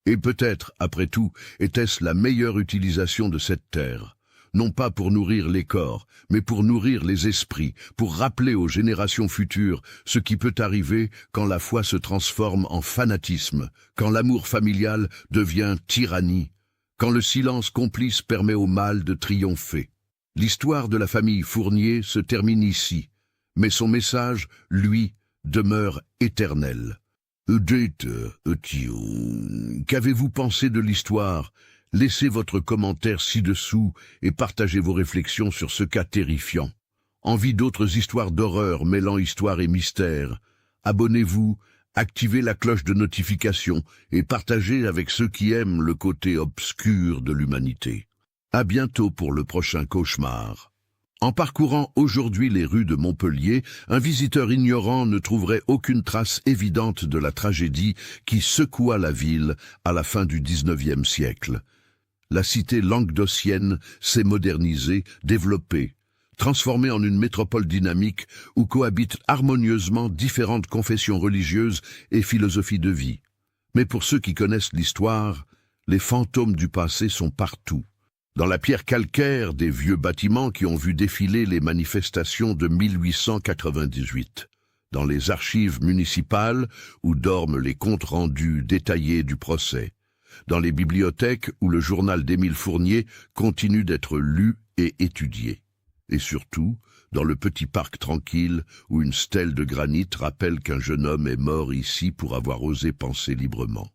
Et peut-être, après tout, était-ce la meilleure utilisation de cette terre, non pas pour nourrir les corps, mais pour nourrir les esprits, pour rappeler aux générations futures ce qui peut arriver quand la foi se transforme en fanatisme, quand l'amour familial devient tyrannie, quand le silence complice permet au mal de triompher. L'histoire de la famille Fournier se termine ici, mais son message, lui, demeure éternel. Dites, qu'avez-vous pensé de l'histoire ? Laissez votre commentaire ci-dessous et partagez vos réflexions sur ce cas terrifiant. Envie d'autres histoires d'horreur mêlant histoire et mystère? Abonnez-vous, activez la cloche de notification et partagez avec ceux qui aiment le côté obscur de l'humanité. À bientôt pour le prochain cauchemar. En parcourant aujourd'hui les rues de Montpellier, un visiteur ignorant ne trouverait aucune trace évidente de la tragédie qui secoua la ville à la fin du XIXe siècle. La cité languedocienne s'est modernisée, développée, transformée en une métropole dynamique où cohabitent harmonieusement différentes confessions religieuses et philosophies de vie. Mais pour ceux qui connaissent l'histoire, les fantômes du passé sont partout. Dans la pierre calcaire des vieux bâtiments qui ont vu défiler les manifestations de 1898, dans les archives municipales où dorment les comptes rendus détaillés du procès, dans les bibliothèques où le journal d'Émile Fournier continue d'être lu et étudié, et surtout dans le petit parc tranquille où une stèle de granit rappelle qu'un jeune homme est mort ici pour avoir osé penser librement.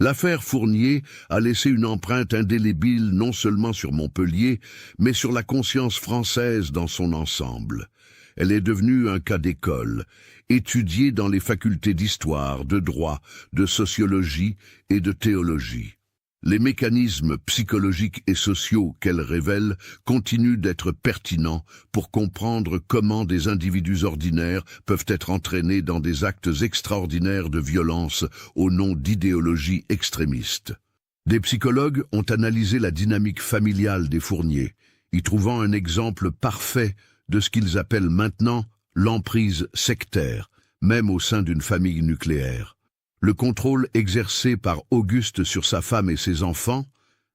L'affaire Fournier a laissé une empreinte indélébile non seulement sur Montpellier, mais sur la conscience française dans son ensemble. Elle est devenue un cas d'école, étudiée dans les facultés d'histoire, de droit, de sociologie et de théologie. Les mécanismes psychologiques et sociaux qu'elle révèle continuent d'être pertinents pour comprendre comment des individus ordinaires peuvent être entraînés dans des actes extraordinaires de violence au nom d'idéologies extrémistes. Des psychologues ont analysé la dynamique familiale des Fournier, y trouvant un exemple parfait de ce qu'ils appellent maintenant l'emprise sectaire, même au sein d'une famille nucléaire. Le contrôle exercé par Auguste sur sa femme et ses enfants,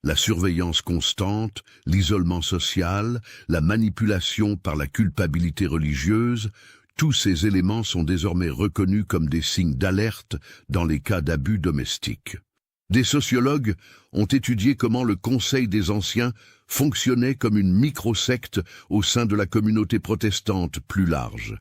la surveillance constante, l'isolement social, la manipulation par la culpabilité religieuse, tous ces éléments sont désormais reconnus comme des signes d'alerte dans les cas d'abus domestiques. Des sociologues ont étudié comment le Conseil des Anciens fonctionnait comme une micro-secte au sein de la communauté protestante plus large,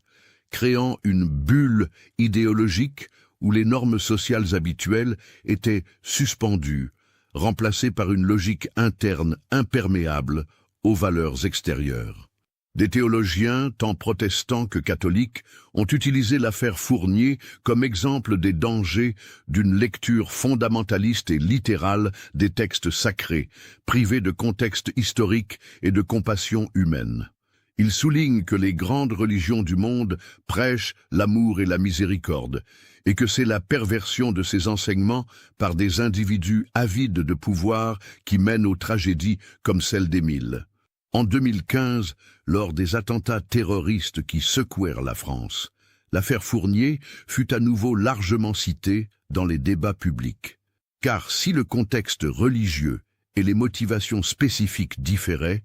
créant une bulle idéologique où les normes sociales habituelles étaient suspendues, remplacées par une logique interne imperméable aux valeurs extérieures. Des théologiens, tant protestants que catholiques, ont utilisé l'affaire Fournier comme exemple des dangers d'une lecture fondamentaliste et littérale des textes sacrés, privés de contexte historique et de compassion humaine. Il souligne que les grandes religions du monde prêchent l'amour et la miséricorde, et que c'est la perversion de ces enseignements par des individus avides de pouvoir qui mènent aux tragédies comme celle d'Émile. En 2015, lors des attentats terroristes qui secouèrent la France, l'affaire Fournier fut à nouveau largement citée dans les débats publics. Car si le contexte religieux et les motivations spécifiques différaient,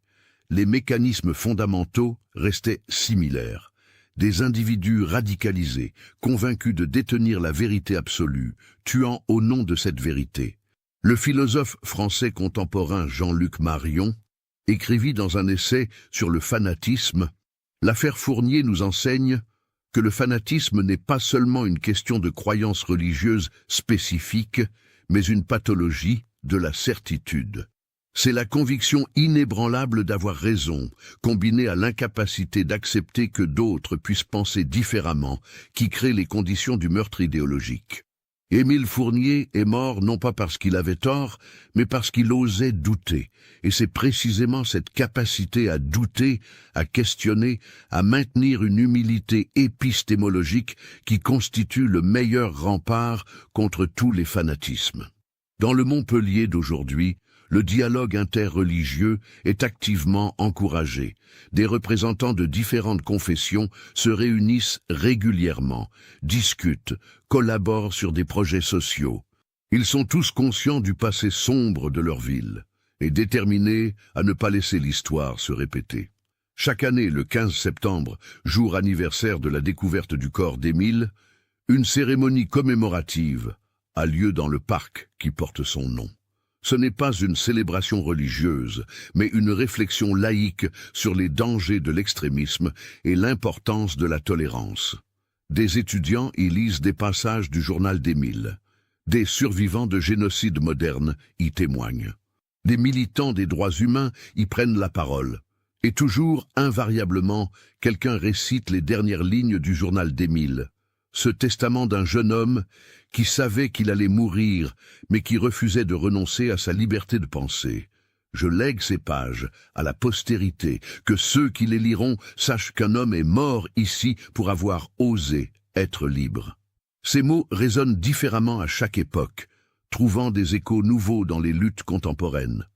les mécanismes fondamentaux restaient similaires. Des individus radicalisés, convaincus de détenir la vérité absolue, tuant au nom de cette vérité. Le philosophe français contemporain Jean-Luc Marion écrivit dans un essai sur le fanatisme « L'affaire Fournier nous enseigne que le fanatisme n'est pas seulement une question de croyance religieuse spécifique, mais une pathologie de la certitude. C'est la conviction inébranlable d'avoir raison, combinée à l'incapacité d'accepter que d'autres puissent penser différemment, qui crée les conditions du meurtre idéologique. Émile Fournier est mort non pas parce qu'il avait tort, mais parce qu'il osait douter. Et c'est précisément cette capacité à douter, à questionner, à maintenir une humilité épistémologique qui constitue le meilleur rempart contre tous les fanatismes. Dans le Montpellier d'aujourd'hui, le dialogue interreligieux est activement encouragé. Des représentants de différentes confessions se réunissent régulièrement, discutent, collaborent sur des projets sociaux. Ils sont tous conscients du passé sombre de leur ville et déterminés à ne pas laisser l'histoire se répéter. Chaque année, le 15 septembre, jour anniversaire de la découverte du corps d'Émile, une cérémonie commémorative a lieu dans le parc qui porte son nom. Ce n'est pas une célébration religieuse, mais une réflexion laïque sur les dangers de l'extrémisme et l'importance de la tolérance. Des étudiants y lisent des passages du journal d'Émile. Des survivants de génocides modernes y témoignent. Des militants des droits humains y prennent la parole. Et toujours, invariablement, quelqu'un récite les dernières lignes du journal d'Émile. Ce testament d'un jeune homme qui savait qu'il allait mourir, mais qui refusait de renoncer à sa liberté de penser. Je lègue ces pages à la postérité, que ceux qui les liront sachent qu'un homme est mort ici pour avoir osé être libre. Ces mots résonnent différemment à chaque époque, trouvant des échos nouveaux dans les luttes contemporaines.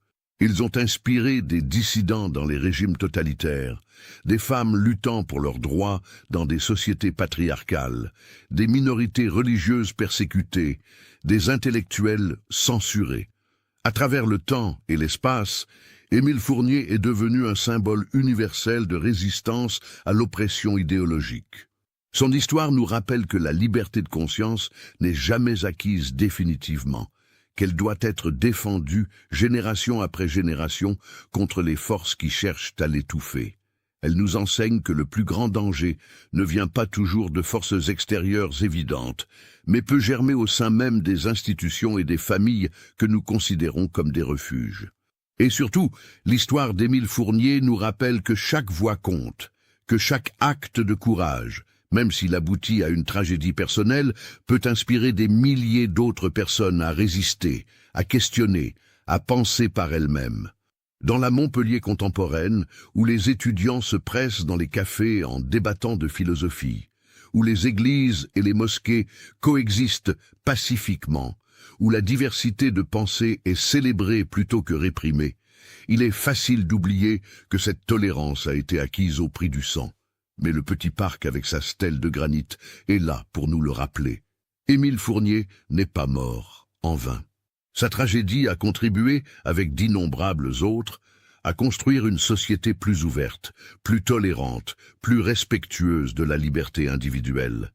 Ils ont inspiré des dissidents dans les régimes totalitaires, des femmes luttant pour leurs droits dans des sociétés patriarcales, des minorités religieuses persécutées, des intellectuels censurés. À travers le temps et l'espace, Émile Fournier est devenu un symbole universel de résistance à l'oppression idéologique. Son histoire nous rappelle que la liberté de conscience n'est jamais acquise définitivement, qu'elle doit être défendue génération après génération contre les forces qui cherchent à l'étouffer. Elle nous enseigne que le plus grand danger ne vient pas toujours de forces extérieures évidentes, mais peut germer au sein même des institutions et des familles que nous considérons comme des refuges. Et surtout, l'histoire d'Émile Fournier nous rappelle que chaque voix compte, que chaque acte de courage, même s'il aboutit à une tragédie personnelle, peut inspirer des milliers d'autres personnes à résister, à questionner, à penser par elles-mêmes. Dans la Montpellier contemporaine, où les étudiants se pressent dans les cafés en débattant de philosophie, où les églises et les mosquées coexistent pacifiquement, où la diversité de pensée est célébrée plutôt que réprimée, il est facile d'oublier que cette tolérance a été acquise au prix du sang. Mais le petit parc avec sa stèle de granit est là pour nous le rappeler. Émile Fournier n'est pas mort en vain. Sa tragédie a contribué, avec d'innombrables autres, à construire une société plus ouverte, plus tolérante, plus respectueuse de la liberté individuelle.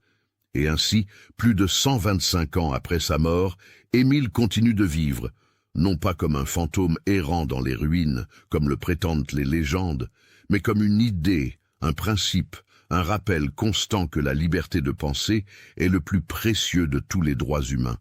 Et ainsi, plus de 125 ans après sa mort, Émile continue de vivre, non pas comme un fantôme errant dans les ruines, comme le prétendent les légendes, mais comme une idée, un principe, un rappel constant que la liberté de penser est le plus précieux de tous les droits humains,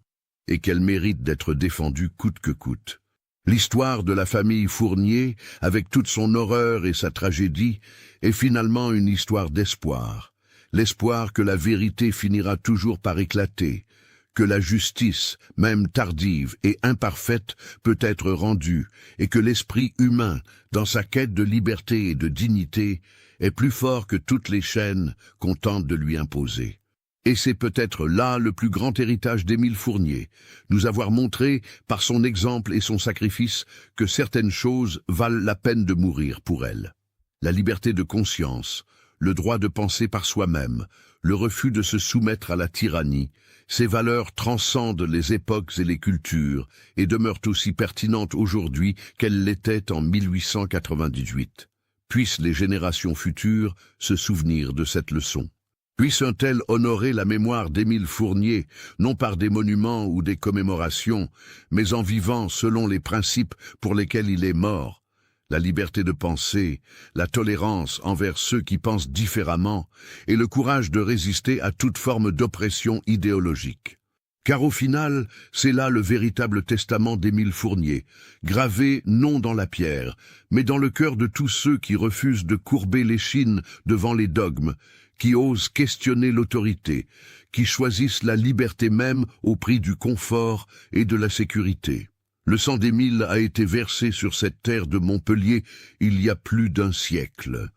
et qu'elle mérite d'être défendue coûte que coûte. L'histoire de la famille Fournier, avec toute son horreur et sa tragédie, est finalement une histoire d'espoir. L'espoir que la vérité finira toujours par éclater, que la justice, même tardive et imparfaite, peut être rendue, et que l'esprit humain, dans sa quête de liberté et de dignité, est plus fort que toutes les chaînes qu'on tente de lui imposer. Et c'est peut-être là le plus grand héritage d'Émile Fournier, nous avoir montré, par son exemple et son sacrifice, que certaines choses valent la peine de mourir pour elles. La liberté de conscience, le droit de penser par soi-même, le refus de se soumettre à la tyrannie, ces valeurs transcendent les époques et les cultures et demeurent aussi pertinentes aujourd'hui qu'elles l'étaient en 1898. Puissent les générations futures se souvenir de cette leçon. Puisse-t-elle honorer la mémoire d'Émile Fournier, non par des monuments ou des commémorations, mais en vivant selon les principes pour lesquels il est mort, la liberté de penser, la tolérance envers ceux qui pensent différemment, et le courage de résister à toute forme d'oppression idéologique. Car au final, c'est là le véritable testament d'Émile Fournier, gravé non dans la pierre, mais dans le cœur de tous ceux qui refusent de courber l'échine devant les dogmes, qui osent questionner l'autorité, qui choisissent la liberté même au prix du confort et de la sécurité. Le sang d'Émile a été versé sur cette terre de Montpellier il y a plus d'un siècle.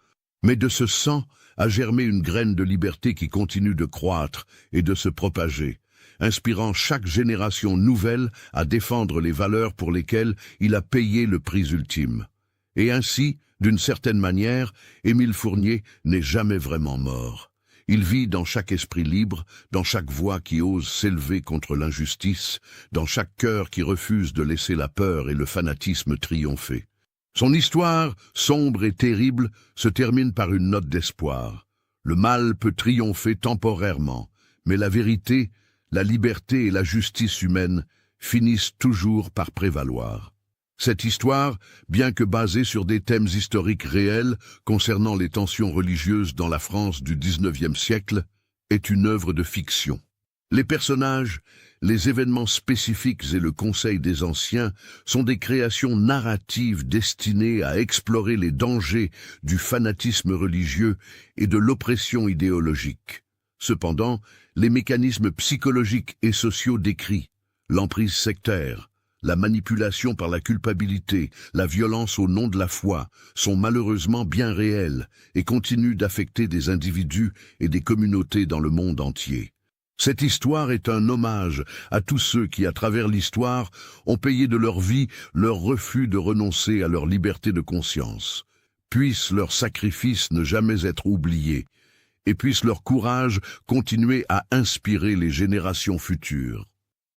Mais de ce sang a germé une graine de liberté qui continue de croître et de se propager, inspirant chaque génération nouvelle à défendre les valeurs pour lesquelles il a payé le prix ultime. Et ainsi, d'une certaine manière, Émile Fournier n'est jamais vraiment mort. Il vit dans chaque esprit libre, dans chaque voix qui ose s'élever contre l'injustice, dans chaque cœur qui refuse de laisser la peur et le fanatisme triompher. Son histoire, sombre et terrible, se termine par une note d'espoir. Le mal peut triompher temporairement, mais la vérité, la liberté et la justice humaine finissent toujours par prévaloir. Cette histoire, bien que basée sur des thèmes historiques réels concernant les tensions religieuses dans la France du XIXe siècle, est une œuvre de fiction. Les personnages, les événements spécifiques et le conseil des anciens sont des créations narratives destinées à explorer les dangers du fanatisme religieux et de l'oppression idéologique. Cependant, les mécanismes psychologiques et sociaux décrits, l'emprise sectaire, La manipulation par la culpabilité, la violence au nom de la foi sont malheureusement bien réelles et continuent d'affecter des individus et des communautés dans le monde entier. Cette histoire est un hommage à tous ceux qui, à travers l'histoire, ont payé de leur vie leur refus de renoncer à leur liberté de conscience. Puisse leur sacrifice ne jamais être oublié, et puisse leur courage continuer à inspirer les générations futures.